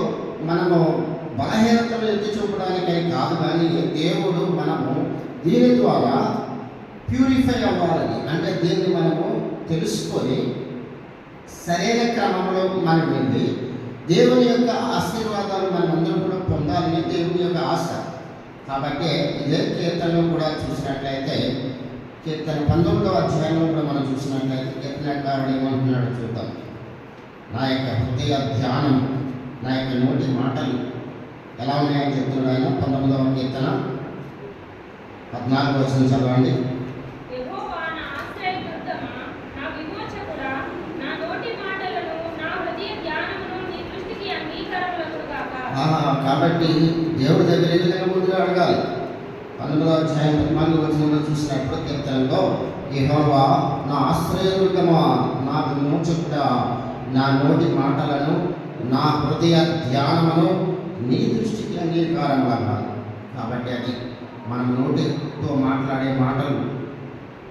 మనము బలహీనతలు ఎత్తి చూపడానికని కాదు, కానీ దేవుడు మనము దీని ద్వారా ప్యూరిఫై అవ్వాలని, అంటే దీన్ని మనము తెలుసుకొని సరైన క్రమంలో మనం వెళ్ళి దేవుని యొక్క ఆశీర్వాదాలు మనం అందరం కూడా పొందాలని దేవుని యొక్క ఆశ. కాబట్టి ఇదే కీర్తనలో కూడా చూసినట్లయితే కీర్తన 19వ అధ్యాయంలో కూడా మనం చూసినట్లయితే కీర్తనకారుడు ఏమంటున్నాడు చూద్దాం. నా యొక్క హృదయ ధ్యానం, నా యొక్క నోటి మాటలు ఎలా ఉన్నాయని చెప్తున్నాడు ఆయన. 19వ కీర్తన 14వ వచనం చదవండి. యెహోవా నా ఆశ్రయదుర్గమా, నా విమోచకుడా, నా నోటి మాటలను, నా హృదయ ధ్యానమును నీ దృష్టికి అంగీకారములగును గాక. కాబట్టి దేవుడి దగ్గర ఏ విధంగా ముందుగా అడగాలి. 19వ అధ్యాయం 14వ వచనంలో చూసినప్పుడు కీర్తనలో యెహోవా నా ఆశ్రయదుర్గమా, నా విమోచకుడా, నా నోటి మాటలను, నా హృదయ ధ్యానమును నీ దృష్టికి అంగీకారం కావాలి. కాబట్టి అది మనం నోటితో మాట్లాడే మాటలు,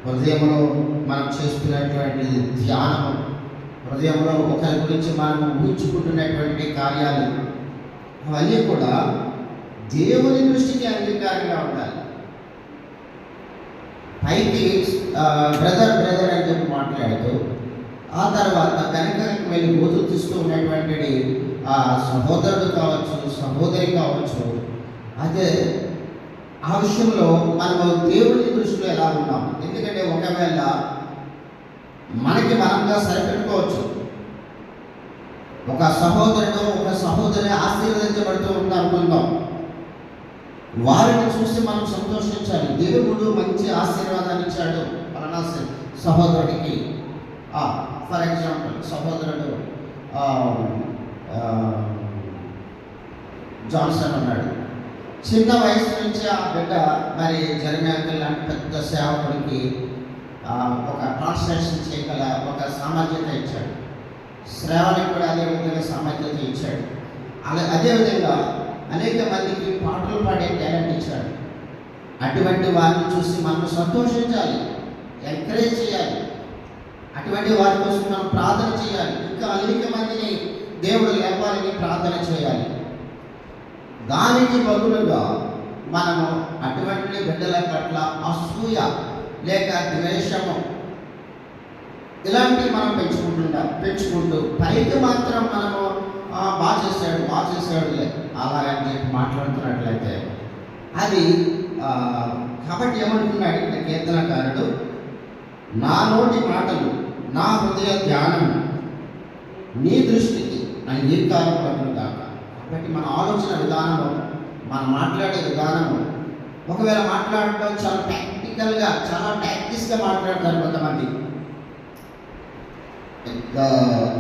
హృదయంలో మనం చేస్తున్నటువంటి ధ్యానము, హృదయంలో ఒకరి గురించి మనం ఊహించుకుంటున్నటువంటి కార్యాలు, అవన్నీ కూడా దేవుని దృష్టికి అంగీకారంగా ఉండాలి. పైకి బ్రదర్ అని చెప్పి మాట్లాడుతూ ఆ తర్వాత వెనకకి వెళ్ళి బోధులు తీస్తూ ఉన్నటువంటి ఆ సహోదరుడు కావచ్చు, సహోదరి కావచ్చు, అదే ఆ విషయంలో మనము దేవుని దృష్టిలో ఎలా ఉన్నాం. ఎందుకంటే ఒకవేళ మనకి మనంగా సరిపెట్టుకోవచ్చు. ఒక సహోదరుడు, ఒక సహోదరి ఆశీర్వదించబడుతూ ఉంటారు అనుకుందాం. వారిని చూసి మనం సంతోషించాలి. దేవుడు మంచి ఆశీర్వాదాన్ని ఇచ్చాడు పలానా సహోదరుడికి. ఫర్ ఎగ్జాంపుల్ సహోదరుడు జాన్సన్ ఉన్నాడు. చిన్న వయసు నుంచి ఆ బిడ్డ మరి జర్మనీ లాంటి పెద్ద సేవకుడికి ఒక ట్రాన్స్లేషన్ చేయగల ఒక సామర్థ్యత ఇచ్చాడు. శ్రావణికి కూడా అదేవిధంగా సామర్థ్యత ఇచ్చాడు. అదేవిధంగా అనేక మందికి పాటలు పాడే టాలెంట్ ఇచ్చాడు. అటువంటి వారిని చూసి మనం సంతోషించాలి, ఎంకరేజ్ చేయాలి. అటువంటి వారి కోసం మనం ప్రార్థన చేయాలి. ఇంకా అనేక మందిని దేవుడు లేపాలని ప్రార్థన చేయాలి. దానికి బదులుగా మనము అటువంటి బిడ్డల పట్ల అసూయ లేక ద్వేషము ఇలాంటివి మనం పెంచుకుంటూ పైకి మాత్రం మనము బాగా చేశాడులే అలాగని చెప్పి మాట్లాడుతున్నట్లయితే అది కాబట్టి ఏమంటున్నాడు ఇక్కడ కీర్తనకారుడు, నా నోటి మాటలు, నా హృదయ ధ్యానం నీ దృష్టికి అంగీకారం పడుతుంది కాక. కాబట్టి మన ఆలోచన విధానము, మనం మాట్లాడే విధానము, ఒకవేళ మాట్లాడటం చాలా ప్రాక్టికల్గా, చాలా ప్రాక్టీస్గా మాట్లాడతారు కొంతమంది.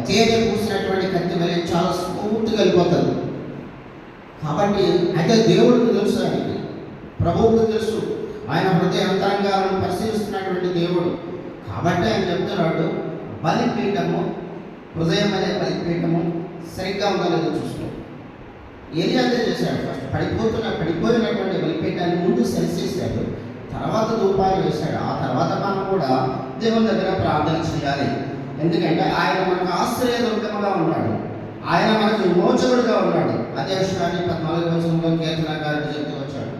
తేనె పూసినటువంటి కత్తి వల్ల చాలా స్మూత్గా వెళ్ళిపోతుంది. కాబట్టి అయితే దేవుడికి తెలుసు, ఆయనకి ప్రభువుకు తెలుసు, ఆయన హృదయ అంతరంగాలను పరిశీలిస్తున్నటువంటి దేవుడు. కాబట్టి ఆయన చెప్తున్నాడు, బలిపీఠము, హృదయం అనే బలిపీఠము సరిగ్గా ఉందా లేదో చూసుకో. ఏలియా అదే చేశాడు. ఫస్ట్ పడిపోయినటువంటి బలిపీఠాన్ని ముందు సరిచేశాడు, తర్వాత ధూపాలు వేశాడు. ఆ తర్వాత మనం కూడా దేవుని దగ్గర ప్రార్థన చేయాలి. ఎందుకంటే ఆయన మనకు ఆశ్రయదుర్గముగా ఉన్నాడు, ఆయన మనకు విమోచకుడుగా ఉన్నాడు. అదే విషయాన్ని 14వ వచనంలో కీర్తనకారుడు చెప్తూ వచ్చాడు.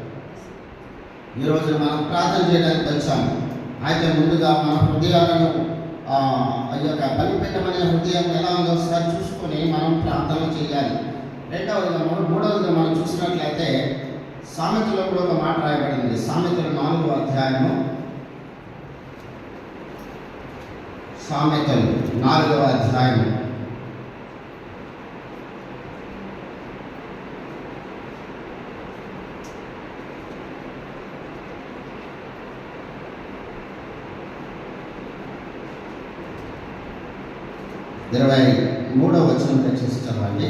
ఈరోజు మనం ప్రార్థన చేయడానికి వచ్చాము. అయితే ముందుగా మన హృదయాలను ఈ యొక్క బలిపీఠం అనే హృదయం ఎలా ఉందో ఒకసారి చూసుకొని మనం ప్రార్థన చేయాలి. మూడవదిగా మనం చూసినట్లయితే సామెతలో కూడా ఒక మాట రాయబడింది. సామెతలు 4వ అధ్యాయము, సామెతలు 4వ అధ్యాయము 23వ వచనం దయచేసి చదవండి.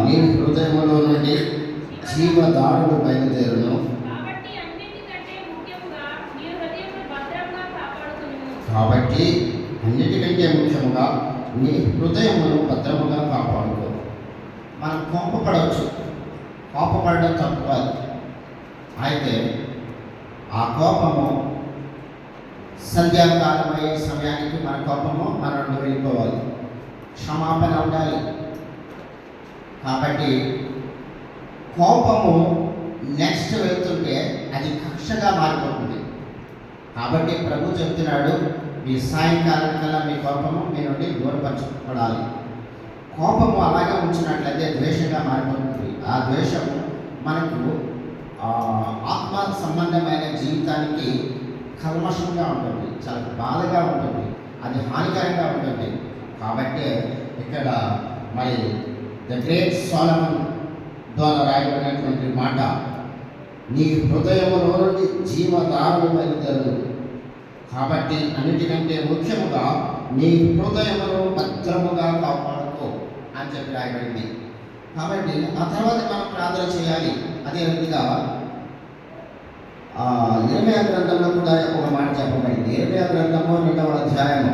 నీ హృదయములో నుండి జీవదారులు బయలుదేరును. కాబట్టి అన్నిటికంటే ముఖ్యముగా నీ హృదయమును భద్రముగా కాపాడుకో. మనం కోపపడడం తప్పు కాదు. అయితే ఆ కోపము సంధ్యాకాలం అయ్యే సమయానికి మన కోపము మన నుండి వెళ్ళిపోవాలి, క్షమాపణ ఉండాలి. కాబట్టి కోపము నెక్స్ట్ వెళ్తుంటే అది కక్షగా మారిపోతుంది. కాబట్టి ప్రభు చెప్తున్నాడు, మీ సాయంకాలం కల్లా మీ కోపము మీ నుండి దూరపరచబడాలి. కోపము అలాగే ఉంచినట్లయితే ద్వేషంగా మారిపోతుంది. ఆ ద్వేషము మనకు ఆత్మ సంబంధమైన జీవితానికి కల్మషంగా ఉంటుంది, చాలా బాధగా ఉంటుంది, అది హానికరంగా ఉంటుంది. కాబట్టి ఇక్కడ మరి ద గ్రేట్ సోలమన్ ద్వారా రాయబడినటువంటి మాట, నీ హృదయములో నుండి జీవధారలు బయలుదేరు. కాబట్టి అన్నిటికంటే ముఖ్యముగా నీ హృదయమును భద్రముగా కాపాడుకో అని చెప్పి రాయబడింది. కాబట్టి ఆ తర్వాత మనం ప్రార్థన చేయాలి. అదే విధంగా ఇర్మీయా గ్రంథంలో కూడా ఒక మాట చెప్పబడింది. ఇర్మీయా గ్రంథము 2వ అధ్యాయము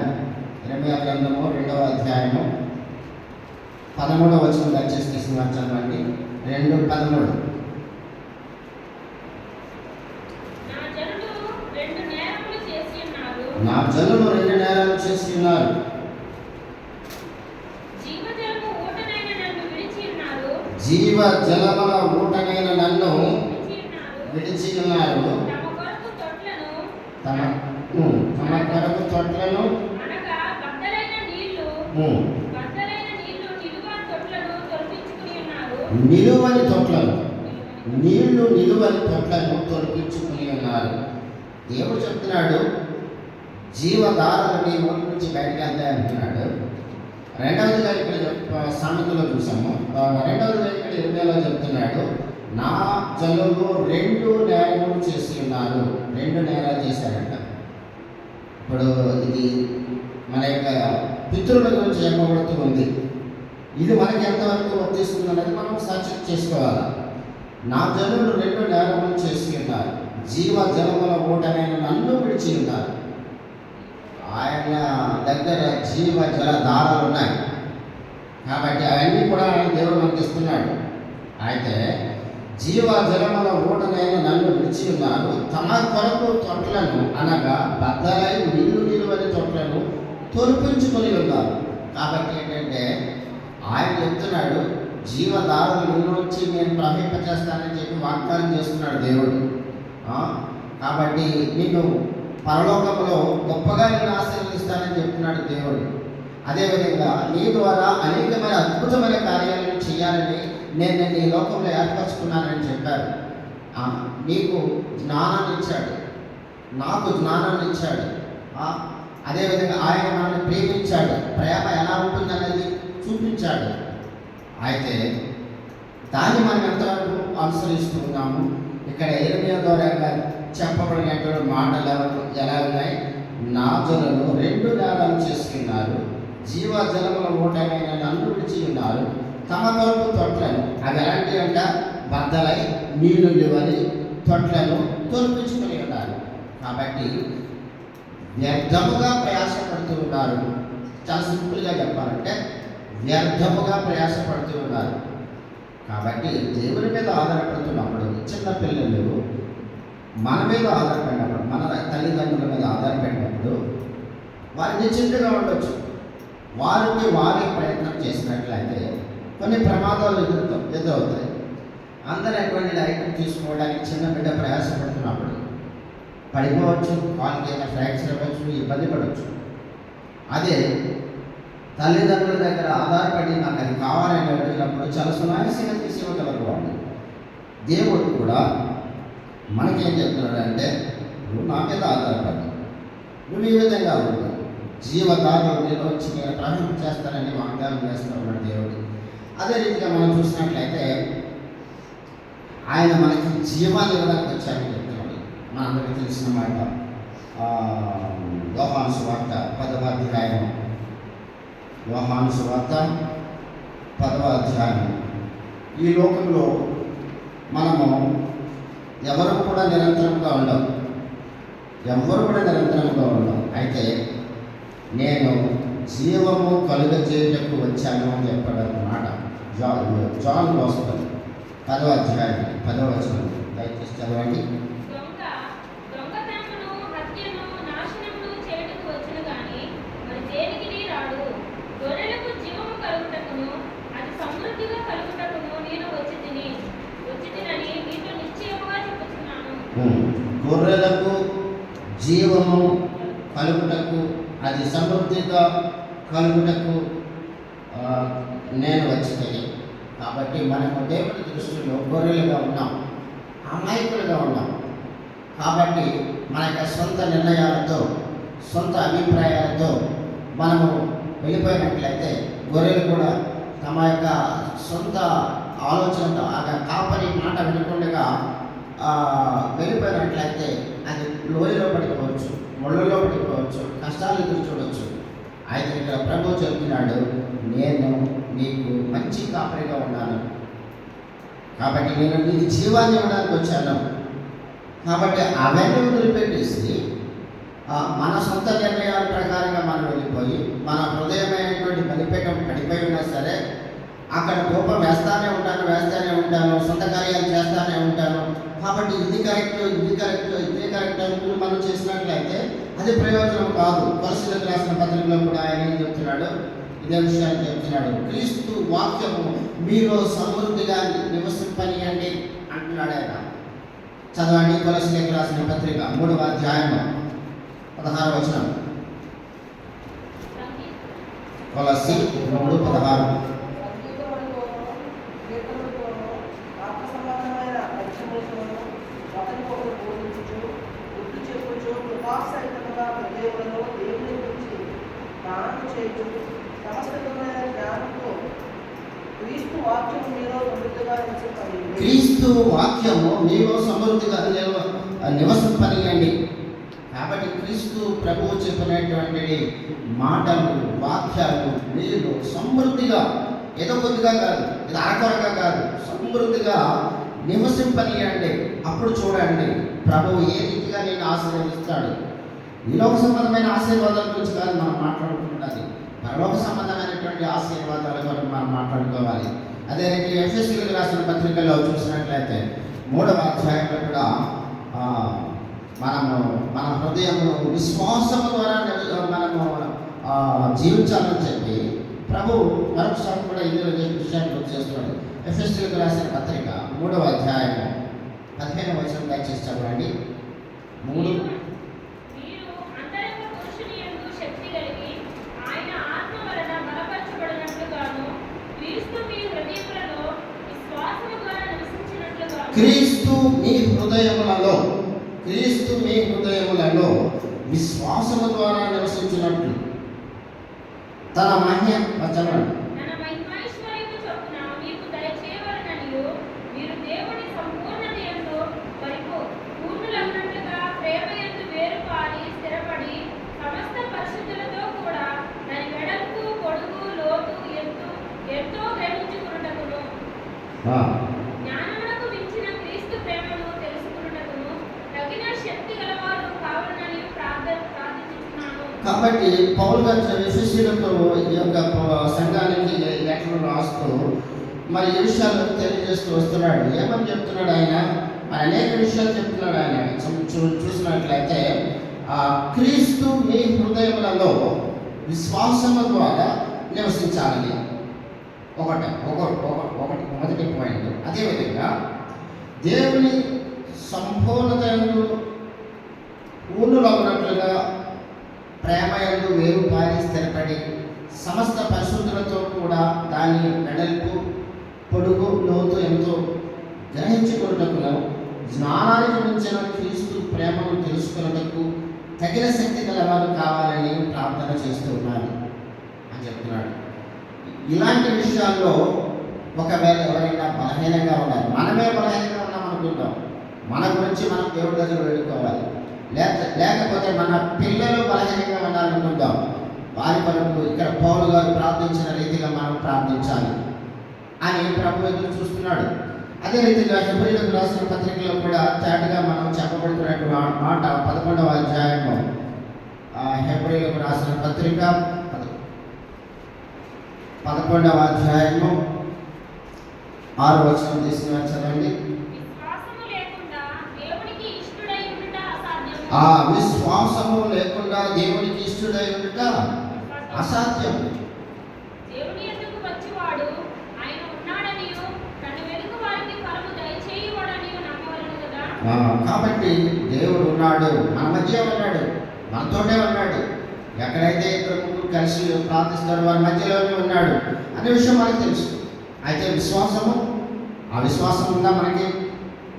13వ వచనం దయచేసి తీసుకుని చదవండి. 2:13. నా జనులు 2 నేరాలు చేసి ఉన్నారు. జీవ జలముల ఊటనైన నన్ను విడిచి ఉన్నారు. తమ కొరకు తొట్లను నిలువని తొట్లను తొలగించుకుని ఉన్నారు. దేవుడు చెప్తున్నాడు, జీవధారలు నీ నోటి నుంచి బయటకు వెళ్తాయి అంటున్నాడు. రెండవదిగా ఇక్కడ సామెతలో చూసాము. రెండవదిగా ఇక్కడ 20లో చెప్తున్నాడు, నా జనులు 2 నేరములు చేసి ఉన్నారు. 2 నేరాలు చేశారంట. ఇప్పుడు ఇది మన యొక్క పితృల గురించి చెప్పబడుతూ ఉంది. ఇది మనకి ఎంతవరకు వర్తిస్తుంది అనేది మనం సర్చ్ చేసుకోవాలి. నా జనులు 2 నేరములు చేసి ఉన్నారు. జీవ జలముల ఊటనైన నన్ను విడిచి ఉన్నారు. ఆయన దగ్గర జీవ జలధారాలు ఉన్నాయి. కాబట్టి అవన్నీ కూడా ఆయన దేవుడు మనకి ఇస్తున్నాడు. అయితే జీవ జలముల ఊటనైన నన్ను విడిచి ఉన్నారు. తమ కొరకు తొట్లను అనగా బద్దలై నీళ్లు నిలువని తొట్లను తొలిపించుకొని ఉన్నారు. కాబట్టి ఏంటంటే ఆయన చెప్తున్నాడు, జీవధారలు నీ నుంచి నేను ప్రవహింపచేస్తానని చెప్పి వాగ్దానం చేస్తున్నాడు దేవుడు. కాబట్టి నిన్ను పరలోకంలో గొప్పగా నేను ఆశీర్వదిస్తానని చెప్తున్నాడు దేవుడు. అదేవిధంగా నీ ద్వారా అనేకమైన అద్భుతమైన కార్యాలను చేయాలని నేను ఈ లోకంలో ఏర్పరచుకున్నానని చెప్పారు. నీకు జ్ఞానాన్ని ఇచ్చాడు, నాకు జ్ఞానాన్ని ఇచ్చాడు. అదేవిధంగా ఆయన మనల్ని ప్రేమించాడు, ప్రేమ ఎలా ఉంటుందనేది చూపించాడు. అయితే దాన్ని మనం ఎంతవరకు అనుసరిస్తున్నాము? ఇక్కడ ఇర్మీయా ద్వారా చెప్పబడినటువంటి మాటలు ఎలా ఉన్నాయి? నా జనులు 2 నేరాలు చేసుకున్నారు. జీవ జలముల ఊటమైన నన్ను విడిచి ఉన్నారు. తమ కొరకు తొట్లను, అవి ఎలాంటివి అంట? బద్దలై నీళ్లు లేవని తొట్లను తొలిపించుకొని ఉన్నారు. కాబట్టి వ్యర్థముగా ప్రయాసపడుతూ ఉన్నారు. చాలా సింపుల్గా చెప్పాలంటే వ్యర్థముగా ప్రయాసపడుతూ ఉన్నారు. కాబట్టి దేవుని మీద ఆధారపడుతున్నప్పుడు, చిన్న పిల్లలు మన మీద ఆధారపడినప్పుడు, మన తల్లిదండ్రుల మీద ఆధారపడినప్పుడు వారు నిశ్చింతగా ఉండొచ్చు. వారికి వారే ప్రయత్నం చేసినట్లయితే కొన్ని ప్రమాదాలు ఎదురవుతాయి. అందరూ అటువంటి ఐటమ్ తీసుకోవడానికి చిన్న బిడ్డ ప్రయాసపడుతున్నప్పుడు పడిపోవచ్చు, వాళ్ళకి ఏదైనా ఫ్రాక్చర్ అవ్వచ్చు, ఇబ్బంది పడవచ్చు. అదే తల్లిదండ్రుల దగ్గర ఆధారపడి నాకు అది కావాలని అడిగినప్పుడు చాలా సునాయాసంగా తీసి ఇవ్వగలరు వాళ్ళు. దేవుడు కూడా మనకేం చెప్తున్నాడు అంటే, నువ్వు నా మీద ఆధారపడి నువ్వు ఈ విధంగా ఉంటావు, జీవధారలు నేను వచ్చి నేను ప్రవహింప చేస్తానని వాగ్దానం చేస్తూ ఉన్నాడు దేవుడు. అదే రీతిగా మనం చూసినట్లయితే ఆయన మనకి జీవాన్ని ఇవ్వడానికి వచ్చారని చెప్తున్నాడు. మనందరికీ తెలిసిన మాట యోహాను సువార్త 10వ అధ్యాయం. యోహాను సువార్త 10వ అధ్యాయం. ఈ లోకంలో మనము ఎవరు కూడా నిరంతరంగా ఉండవు. అయితే నేను జీవము కలుగజేయటకు వచ్చాను అని చెప్పాడన్నమాట. జాన్ గోస్పెల్ 10వ అధ్యాయం 10వ వచనం దయచేసి చదవండి. గొర్రెలకు జీవము కలుగుటకు, అది సమృద్ధిగా కలుగుటకు నేను వచ్చింది. కాబట్టి మనము దేవుని దృష్టిలో గొర్రెలుగా ఉన్నాం, అమాయకులుగా ఉన్నాం. కాబట్టి మన యొక్క సొంత నిర్ణయాలతో, సొంత అభిప్రాయాలతో మనము వెళ్ళిపోయినట్లయితే గొర్రెలు కూడా తమ యొక్క సొంత ఆలోచనతో ఆ కాపరి మాట వినకుండా వెళ్ళిపోయినట్లయితే అది లోయలో పడిపోవచ్చు, ముళ్ళలో పడిపోవచ్చు, కష్టాలు ఎదురు చూడవచ్చు. అయితే ఇక్కడ ప్రభు చెప్తున్నాడు, నేను నీకు మంచి కాపరిగా ఉన్నాను, కాబట్టి నేను నీకు జీవాన్ని ఇవ్వడానికి వచ్చాను. కాబట్టి అవన్నీ వదిలిపెట్టేసి మన సొంత నిర్ణయాల ప్రకారంగా మనం వెళ్ళిపోయి మన హృదయమైనటువంటి బలిపీఠం పడిపోయి ఉన్నా సరే అక్కడ కోపం వేస్తానే ఉంటాను, సొంత కార్యాలు చేస్తానే ఉంటాను. కాబట్టి ఇది కరెక్ట్ ఇదే కరెక్ట్ అని మనం చేసినట్లయితే అది ప్రయోజనం కాదు. కొలస్సీలకు రాసిన పత్రికలో కూడా ఆయన ఏం చెప్తున్నాడు, ఇదే విషయాన్ని చెప్తున్నాడు. క్రీస్తు వాక్యము మీలో సమృద్ధిగా నివసింపనియండి అంటున్నాడు ఆయన. చదవండి కొలస్సీలకు రాసిన పత్రిక 3వ అధ్యాయము 16వ వచనం. కొలస్సీ 3:16. క్రీస్తు వాక్యము మీలో సమృద్ధిగా నివసింపనియండి. కాబట్టి క్రీస్తు ప్రభువు చెప్పినటువంటి మాటలు, వాక్యాలు మీరు సమృద్ధిగా, ఏదో కొద్దిగా కాదు, ఇది ఆఖరగా కాదు, సమృద్ధిగా నివసింపనియండి. అప్పుడు చూడండి ప్రభువు ఏ రీతిగా నేను ఆశీర్వదిస్తాడు. ఈలోక సంబంధమైన ఆశీర్వాదాల గురించి కాదు మనం మాట్లాడుకుంటున్నది, పరలోక సంబంధమైనటువంటి ఆశీర్వాదాల గురించి మనం మాట్లాడుకోవాలి. అదే రీతి ఎఫెసీయులకు రాసిన పత్రికల్లో చూసినట్లయితే 3వ అధ్యాయంలో కూడా మనము మన హృదయంలో విశ్వాసము ద్వారా మనము జీవించాలని చెప్పి ప్రభు మరొకసారి కూడా ఇందులో విషయాన్ని గుర్తు చేస్తున్నాడు. ఎఫెసీయులకు రాసిన పత్రిక 3వ అధ్యాయము 15వ వచనం దయచేసి చదవండి. 3 క్రీస్తు మీ హృదయములలో విశ్వాసము ద్వారా నివసించినట్లు తన మహిమ వచనం కాబట్టి పౌలు గారు ఎఫెసీయులకు ఈ యొక్క సంఘానికి లెటర్లు రాస్తూ మరి ఈ విషయాలను తెలియజేస్తూ వస్తున్నాడు. ఏమని చెప్తున్నాడు ఆయన? అనేక విషయాలు చెప్తున్నాడు ఆయన. చూసినట్లయితే క్రీస్తు మీ హృదయములలో విశ్వాసము ద్వారా నివసించాలని మొదటి పాయింట్. అదేవిధంగా దేవుని సంపూర్ణతయందు పూర్ణులవునట్లుగా ప్రేమయందు వేరుపారి స్థిరపడి సమస్త పరిశుద్ధులతో కూడా దాని వెడల్పు, పొడుగు, లోతు ఎంతో గ్రహించుకున్నటకును జ్ఞానానికి మించిన క్రీస్తు ప్రేమను తెలుసుకున్నటకు తగిన శక్తి గలవారు కావాలని ప్రార్థన చేస్తూ ఉన్నారు అని చెప్తున్నాడు. ఇలాంటి విషయాల్లో ఒకవేళ ఎవరైనా బలహీనంగా ఉన్నారు, మనమే బలహీనంగా ఉన్నాం అనుకుంటాం, మన గురించి మనం దేవుడి దగ్గర వేడుకోవాలి. లేకపోతే మన పిల్లలు బలహీనంగా ఉన్నారనుకుందాం, వారి కొరకు ఇక్కడ పౌలు గారు ప్రార్థించిన రీతిగా మనం ప్రార్థించాలి అని ప్రభు ఎదురు చూస్తున్నాడు. అదే రీతిగా హెబ్రీయులకు రాసిన పత్రికలో కూడా చాటుగా మనం చెప్పబడుతున్నటువంటి మాట 11వ అధ్యాయము హెబ్రీయులకు రాసిన పత్రిక 11వ అధ్యాయము 6వ వచనం తీసుకుని చదవండి. ఆ విశ్వాసము లేకుండా దేవునికి ఇష్టడై ఉండుట అసాధ్యం. కాబట్టి దేవుడు ఉన్నాడు, మన మధ్య ఉన్నాడు, మనతోటే ఉన్నాడు. ఎక్కడైతే ఇద్దరు ముగ్గురు కలిసి ప్రార్థిస్తారో వారి మధ్యలోనే ఉన్నాడు అనే విషయం మనకు తెలుసు. అయితే విశ్వాసము, ఆ విశ్వాసం ఉందా మనకి?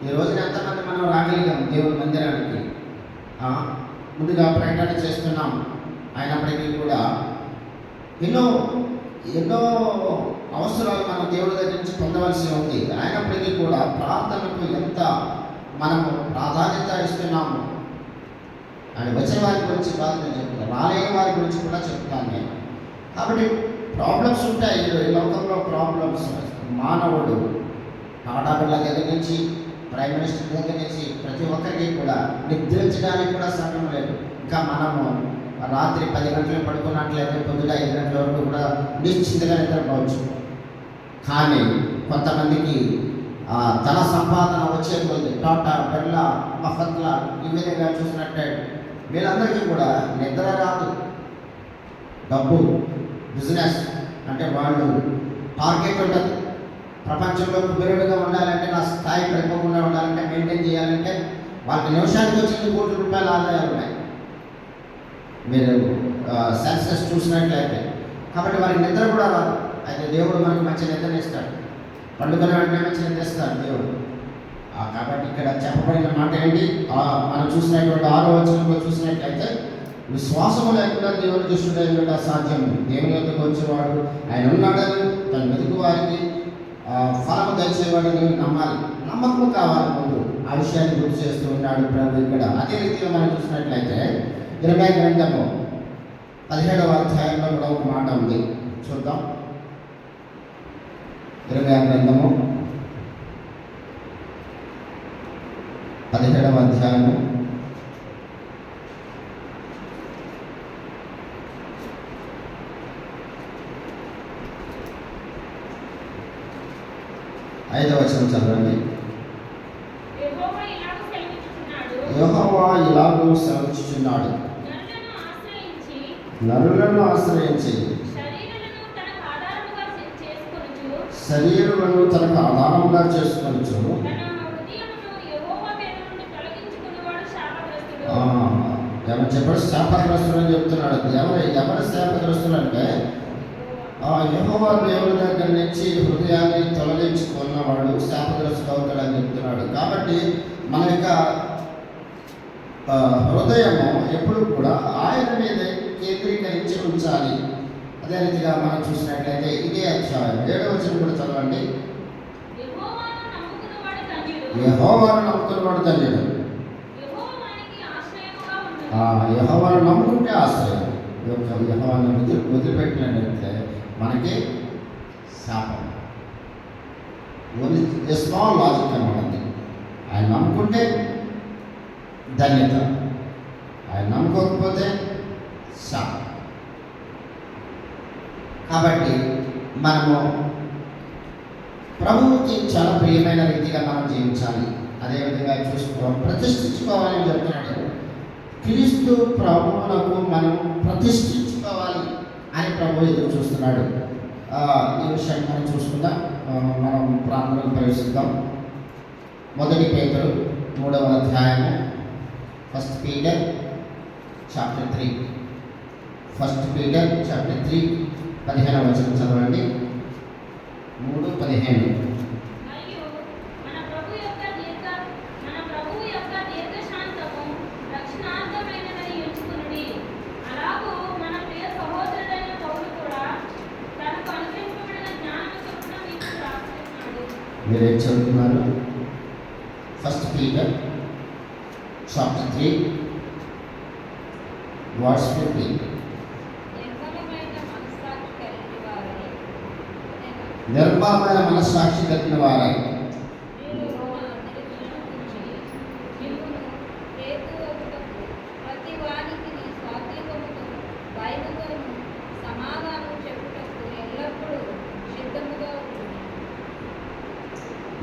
ఈ రోజున ఎంతమంది మనం రాగలిగాం దేవుని మందిరానికి? ముందుగా ప్రకటన చేస్తున్నాం. అయినప్పటికీ కూడా ఎన్నో ఎన్నో అవసరాలు మనం దేవుడి దగ్గర నుంచి పొందవలసి ఉంది. అయినప్పటికీ కూడా ప్రార్థనకు ఎంత మనము ప్రాధాన్యత ఇస్తున్నాము అని వచ్చిన వారి గురించి కాదు నేను చెప్తాను, రాలేని వారి గురించి కూడా చెప్తాను నేను. కాబట్టి ప్రాబ్లమ్స్ ఉంటాయి ఈ లోకంలో. ప్రాబ్లమ్స్ మానవుడు ఆడపిల్ల దగ్గర నుంచి ప్రైమ్ మినిస్టర్ దగ్గర నుంచి ప్రతి ఒక్కరికి కూడా నిద్రించడానికి కూడా సమయం లేదు. ఇంకా మనము రాత్రి 10 గంటలు పడుకున్నట్లయితే పొద్దున 5 గంటల వరకు కూడా నిశ్చింతగా నిద్రపోవచ్చు. కానీ కొంతమందికి ధన సంపాదన వచ్చే కొద్ది టాటా, బిర్లా, మఫత్లా ఈ విధంగా చూసినట్టే వీళ్ళందరికీ కూడా నిద్ర రాదు. డబ్బు, బిజినెస్ అంటే వాళ్ళు టార్గెట్ ఉండదు. ప్రపంచంలో కుబేరుడుగా ఉండాలంటే, నా స్థాయి పడిపోకుండా ఉండాలంటే, మెయింటైన్ చేయాలంటే వాళ్ళకి నిమిషానికి వచ్చింది ₹1,00,00,000 ఆదాయాలు ఉన్నాయి మీరు సెన్సెస్ చూసినట్లయితే. కాబట్టి వారికి నిద్ర కూడా రాదు. అయితే దేవుడు మనకు మంచి నిద్రని ఇస్తాడు. పండుగల వెంటనే మంచి నిద్ర ఇస్తాడు దేవుడు. కాబట్టి ఇక్కడ చెప్పబడిన మాట ఏంటి? మనం చూసినటువంటి 6వ వచనంలో చూసినట్లయితే, విశ్వాసము లేకుండా దేవుని దృష్టిలో అసాధ్యం. దేవుని యొద్దకు వచ్చేవాడు ఆయన ఉన్నాడని తన వెతుకు వారికి ఫలము దయచేవాడని నమ్మాలి. నమ్మకము కావాలి ముందు. ఆ విషయాన్ని గుర్తు చేస్తూ ఉన్నాడు ప్రభు ఇక్కడ. అదే రీతిలో మనం చూసినట్లయితే ఇర్మీయా గ్రంథము 17వ అధ్యాయంలో కూడా ఒక మాట ఉంది, చూద్దాం. ఇర్మీయా గ్రంథము 17వ అధ్యాయము 5వ వచనం చదవండి. యెహోవా ఇలాగూ సెలవిచ్చుచున్నాడు, నరులను ఆశ్రయించి శరీరులను తనకు ఆధారముగా చేసుకొనుచు ఏమని చెప్పాడు? శాపగ్రస్తులు అని చెప్తున్నాడు. ఎవరు శాపగ్రస్తులు అంటే యెహోవా దేవుని దగ్గర నుంచి హృదయాన్ని తొలగించుకున్నవాడు శాపగ్రస్తుడు అవుతాడని చెప్తున్నాడు. కాబట్టి మన యొక్క హృదయము ఎప్పుడు కూడా ఆయన మీదే కేంద్రీకరించి ఉంచాలి. అదే రీతిగా మనం చూసినట్లయితే ఇదే అధ్యాయం 7వ వచనం కూడా చదవండి. యెహోవాను నమ్ముకున్నవాడు ధన్యుడు. యెహోవాను నమ్ముకుంటే ఆశ్రయం. యెహోవాను వదిలిపెట్టినట్లయితే మనకి శాపం. స్మాల్ లాజిక్ అన్నమాట. ఆయన నమ్ముకుంటే ధన్యత, ఆయన నమ్ముకోకపోతే శాపం. కాబట్టి మనము ప్రభువుకి చాలా ప్రియమైన రీతిగా మనం జీవించాలి. అదేవిధంగా ప్రతిష్ఠించుకోవాలని చెప్తున్నాడు. క్రీస్తు ప్రభువులకు మనం ప్రతిష్ఠించుకోవాలి అని ప్రభు ఎదురు చూస్తున్నాడు. ఈ విషయాన్ని మనం చూసుకుందాం. మనం ప్రార్థనకు ప్రవేశిద్దాం. 1 పేతురు 3వ అధ్యాయము 1 Peter chapter 3 1 Peter chapter 3 15వ వచనం చదవండి. 3:15. మీరేం చదువుతున్నారు? 1 Peter chapter 3 verse 15. నిర్మలమైన మనస్సాక్షి కలిగిన వారై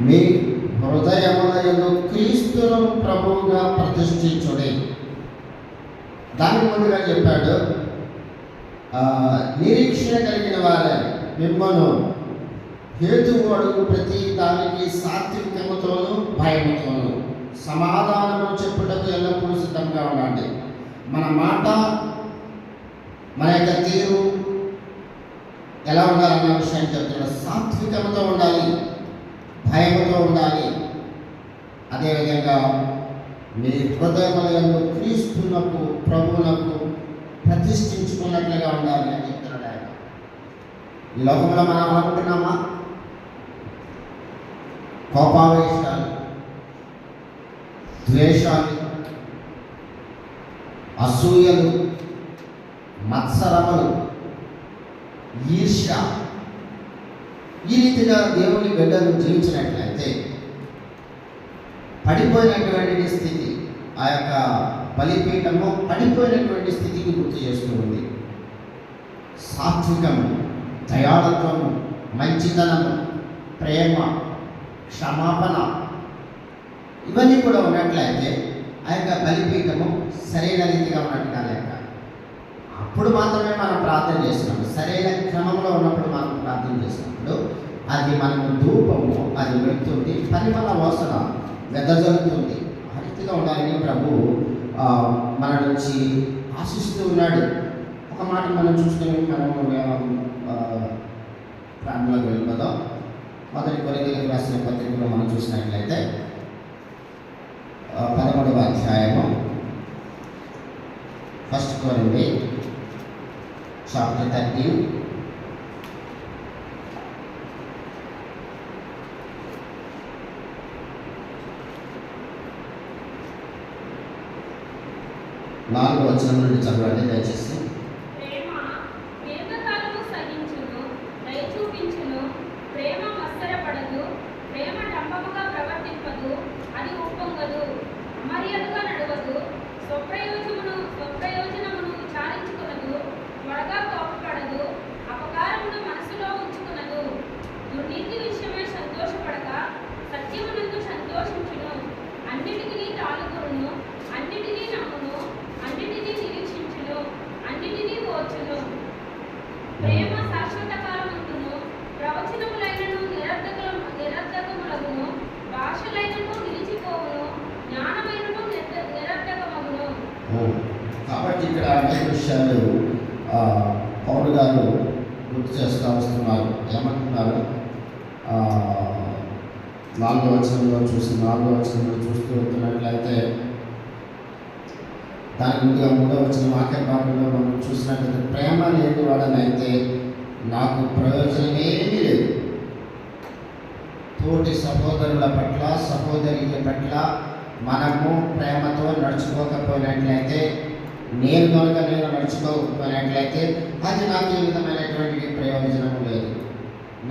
మీ హృదయములను క్రీస్తును ప్రభువుగా ప్రతిష్ఠించుడి. దానికి ముందుగా చెప్పాడు, నిరీక్షణ కలిగిన వారే మిమ్మల్ని హేతువు అడుగు ప్రతి దానికి సాత్వికముతోనూ భయముతోనూ సమాధానము చెప్పుటకు ఎల్లప్పుడూ సిద్ధంగా ఉండండి. మన మాట, మన యొక్క తీరు ఎలా ఉండాలన్న విషయాన్ని చెప్తున్నాడు. సాత్వికతతో ఉండాలి, భయముతో ఉండాలి. అదేవిధంగా మీ హృదయములను క్రీస్తునకు, ప్రభువునకు ప్రతిష్ఠించుకున్నట్లుగా ఉండాలి అని చెప్తున్నాడు ఆయన. ఈ లోకంలో మనం అనుకుంటున్నామా? కోపావేశాలు, ద్వేషాలు, అసూయలు, మత్సరములు, ఈర్ష్య, ఈ రీతిగా దేవుని బిడ్డలు జీవించినట్లయితే పడిపోయినటువంటి స్థితి, ఆ యొక్క బలిపీఠము పడిపోయినటువంటి స్థితికి గుర్తు చేస్తుంది. సాత్వికము, దయాళత్వము, మంచితనము, ప్రేమ, క్షమాపణ, ఇవన్నీ కూడా ఉన్నట్లయితే ఆ యొక్క బలిపీఠము సరైన రీతిగా ఉన్నట్టుగా లెక్క. అప్పుడు మాత్రమే మనం ప్రార్థన చేసినప్పుడు, సరైన క్రమంలో ఉన్నప్పుడు మనం ప్రార్థన చేసినప్పుడు అది మనము ధూపము అది వెళ్తుంది, పరిమళ వాసన వెదజల్లుతుంది. ఆ రీతిగా ఉండాలని ప్రభు మన నుంచి ఆశిస్తూ ఉన్నాడు. ఒక మాట మనం చూసుకొని మనము ప్రారంభంలోకి వెళ్ళిపోదాం. మొదటి కొరింథీయులకు రాసిన పత్రికలో మనం చూసినట్లయితే 11వ అధ్యాయము, 1 Corinthians chapter 13. నాలుగో వచనం నుండి చదవండి దయచేసి. ప్రేమ దీర్ఘకాలము సహించును, దయ చూపించును. ప్రేమ మత్సరపడదు, ప్రేమ డంబముగా ప్రవర్తింపదు, అది ఉప్పొంగదు, అమర్యాదగా నడవదు, స్వప్రయోజనమును విచారించుకొనదు, త్వరగా కోపపడదు, అపకారమును మనసులో ఉంచుకొనదు. దుర్నీతి విషయమై సంతోషపడక సత్యమునందు సంతోషించును. అన్నిటికీ తాలుగురును, అన్నిటినీ నమ్మును, అన్నిటినీ నిరీక్షించును, అన్నిటినీ ఓర్చును. ప్రేమ శాశ్వత కాలమందును, ప్రవచనములైనను నిరర్ధకములగును, భాషలైనను నిలిచిపోవును, జ్ఞానమైనను నిరర్ధకమగును. కాబట్టి ఇక్కడ అనేక విషయాలు పౌలు గారు గుర్తు చేస్తూ వస్తున్నారు. ఏమంటున్నారు? 4వ వచనంలో చూస్తూ వెళ్తున్నట్లయితే దాని ముందుగా 3వ వచనం ఆఖరి భాగంలో మనం చూసినట్లయితే ప్రేమ లేని వాడనైతే నాకు ప్రయోజనమేమీ లేదు. తోటి సహోదరుల పట్ల, సహోదరుల పట్ల మనము ప్రేమతో నడుచుకోకపోయినట్లయితే, నేను నడుచుకోకపోయినట్లయితే అది నాకు ఏ విధమైనటువంటి ప్రయోజనం లేదు.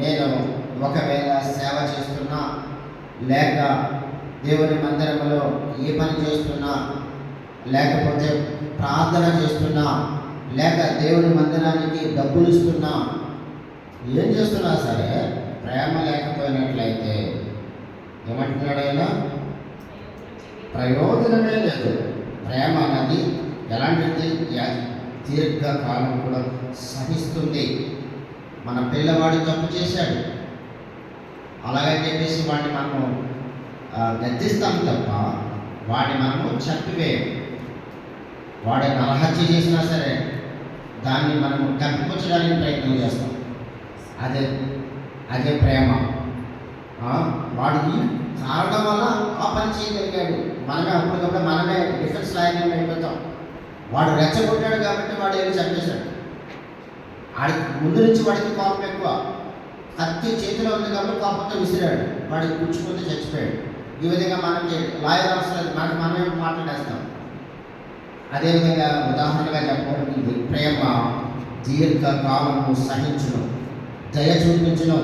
నేను ఒకవేళ సేవ చేస్తున్నా, లేక దేవుని మందిరంలో ఏ పని చేస్తున్నా, లేకపోతే ప్రార్థన చేస్తున్నా, లేక దేవుని మందిరానికి డబ్బులు ఇస్తున్నా, ఏం చేస్తున్నా సరే ప్రేమ లేకపోయినట్లయితే ఏమంటున్నాడు ఆయన? ప్రయోజనమే లేదు. ప్రేమ అన్నది ఎలాంటిది? దీర్ఘకాలం కూడా సహిస్తుంది. మన పిల్లవాడు తప్పు చేశాడు, అలాగని చెప్పేసి వాడిని మనము గద్దిస్తాం తప్ప వాడిని మనము చంపివేయం. వాడు నరహత్య చేసినా సరే దాన్ని మనము కప్పిపుచ్చడానికి ప్రయత్నం చేస్తాం. అదే ప్రేమ. వాడికి కారణం వల్ల ఆ పని చేయగలిగాడు, మనమే డిఫెన్స్ లాయర్ అయిపోతాం. వాడు రెచ్చగొట్టాడు కాబట్టి వాడు ఏమి చంపేశాడు. వాడికి ముందు నుంచి వాడికి కోపం ఎక్కువ. కత్తి చేతిలో ఉంది కాబట్టి కోపంతో విసిరాడు, వాడికి గుచ్చుకుంటే చచ్చిపోయాడు. ఈ విధంగా మనకి లాయర్ అవసరం, మనమే మాట్లాడేస్తాం. అదేవిధంగా ఉదాహరణగా చెప్పబడింది, ప్రేమ దీర్ఘకాలము సహించును, దయ చూపించును.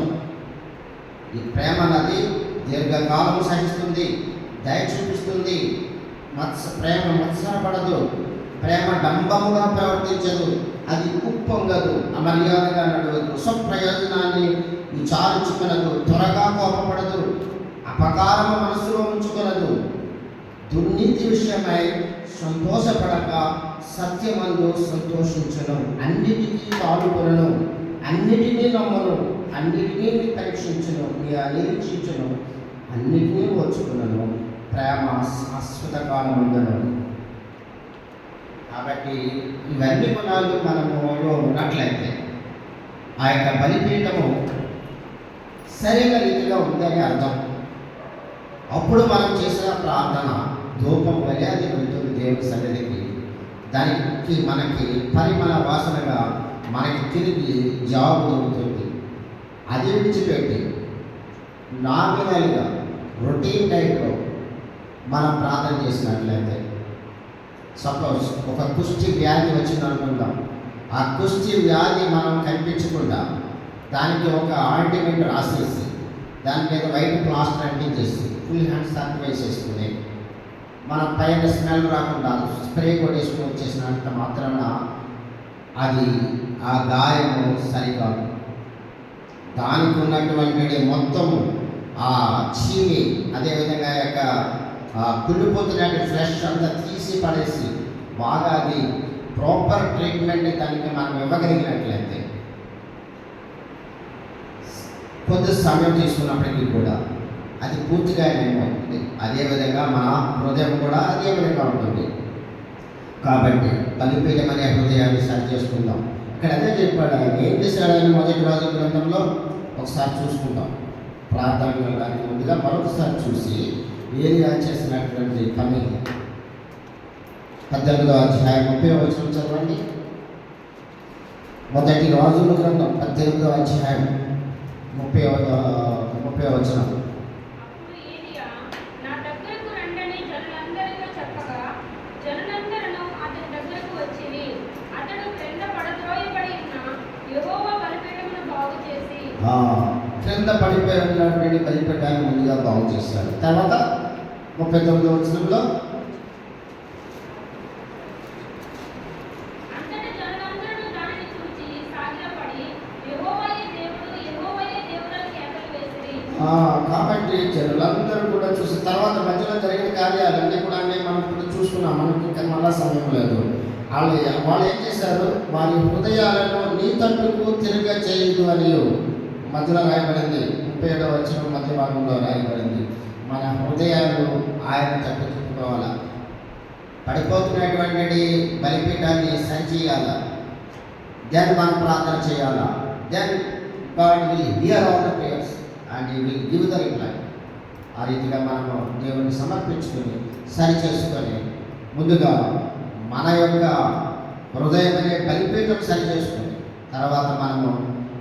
ఈ ప్రేమ అన్నది దీర్ఘకాలము సహిస్తుంది, దయ చూపిస్తుంది. ప్రేమ మత్సరపడదు, ప్రేమ డంబముగా ప్రవర్తించదు, అది ఉప్పొంగదు, అమర్యాదగా నడవదు, స్వప్రయోజనాన్ని విచారించుకునదు, త్వరగా కోపపడదు, అపకారము మనసులో ఉంచుకొనదు, దుర్నీతి విషయమై సంతోషపడక సత్యమందు సంతోషించను, అన్నిటికీ పాల్గొనను, అన్నిటినీ నమ్మను, అన్నిటినీ పరీక్షించను, నిరీక్షించను, అన్నిటినీ ఓర్చుకున్నాను. ప్రేమ శాశ్వత కాలమందును. కాబట్టి ఇవన్నీ గుణాలు మనములో ఉన్నట్లయితే ఆ యొక్క బలిపీఠము సరైన రీతిగా ఉందని అర్థం. అప్పుడు మనం చేసిన ప్రార్థన ధూపం వలె అది వెళ్తుంది దేవుని సన్నిధికి. దానికి మనకి పరిమళ వాసనగా మనకి తిరిగి జాబు దొరుకుతుంది. అది విడిచిపెట్టి నామినల్గా రొటీన్ టైప్లో మనం ప్రార్థన చేసినట్లయితే, సపోజ్ ఒక కుష్టి వ్యాధి వచ్చింది అనుకుందాం. ఆ కుష్టి వ్యాధి మనం కనిపించకుండా దానికి ఒక ఆయింట్మెంట్ రాసేసి దాని మీద వైట్ ప్లాస్టర్ అంటించేసి ఫుల్ హ్యాండ్ శానిటైజ్ వేసేసుకుని మనం పైన స్మెల్ రాకుండా స్ప్రే కొట్టేసుకుని వచ్చేసినంత మాత్రాన అది ఆ గాయము సరికాదు. దానికి ఉన్నటువంటి మొత్తము ఆ చీమి, అదేవిధంగా యొక్క కుళ్ళిపోతున్నట్టు ఫ్లెష్ అంతా తీసి పడేసి బాగా అది ప్రాపర్ ట్రీట్మెంట్ దానికి మనం ఇవ్వగలిగినట్లయితే కొద్ది సమయం తీసుకున్నప్పటికీ కూడా అది పూర్తిగా ఏమవుతుంది. అదేవిధంగా మన హృదయం కూడా అదే విధంగా ఉంటుంది. కాబట్టి బలిపీఠం అనే హృదయాన్ని సరి చేసుకుందాం. ఇక్కడ అదే చెప్పాడు ఆయన. ఏం చేశాడని మొదటి రోజు గ్రంథంలో ఒకసారి చూసుకుందాం. ప్రార్థన వెళ్ళడానికి ముందుగా మరొకసారి చూసి ఏలియా చేసినటువంటి పని 18వ అధ్యాయం 30వ వచనం చదవండి. మొదటి రాజుల గ్రంథం 18వ అధ్యాయం 30వ వచనం. అప్పుడు ఏలీయా, నా దగ్గరకు రండని జనులందరితో చెప్పగా జనులందరూ అతని దగ్గరకు వచ్చిరి. అతడు క్రింద పడద్రోయబడి ఉన్న యెహోవా బలిపీఠమును బాగు చేసి క్రింద పడిపోయి ఉన్నటువంటి బలిపీఠాన్ని ముందుగా బాగు చేశాడు. తర్వాత 39వ వచనంలో అంతటి జనులందరూ దానిని చూచి సాగిలపడి యెహోవాయే దేవుడు, యెహోవాయే దేవుడని కేకలు వేసిరి. కాబట్టి జనులందరూ కూడా చూసి తర్వాత మధ్యలో జరిగిన కార్యాలన్నీ కూడా మనం ఇప్పుడు చూసుకున్నాం. మనకి ఇంకా మళ్ళా సమయం లేదు. వాళ్ళు ఏం చేశారు? వారి హృదయాలను నీ తట్టుకు తిరగ చేయదు అని మధ్యలో రాయబడింది. 37వ వచనం మధ్య భాగంలో రాయబడింది. మన హృదయాలు ఆయన తట్టు తిప్పుకోవాలా. పడిపోతున్నటువంటి బలిపీఠాన్ని సరిచేయాలా. దెన్ మనం ప్రార్థన చేయాలా. Then God will hear all the prayers and he will give the reply. ఆ రీతిగా మనము దేవుని సమర్పించుకొని సరి చేసుకొని ముందుగా మన యొక్క హృదయం అనే బలిపీఠం సరి చేసుకొని తర్వాత మనము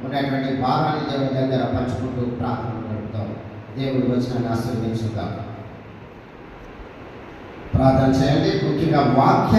ఉన్నటువంటి భారాన్ని దేవుని దగ్గర పంచుకుంటూ ప్రార్థన గడుపుతాం. దేవుడు వచనాన్ని ఆశీర్వదించుగాక. ప్రార్థన చేయండి. ముఖ్యంగా వాక్య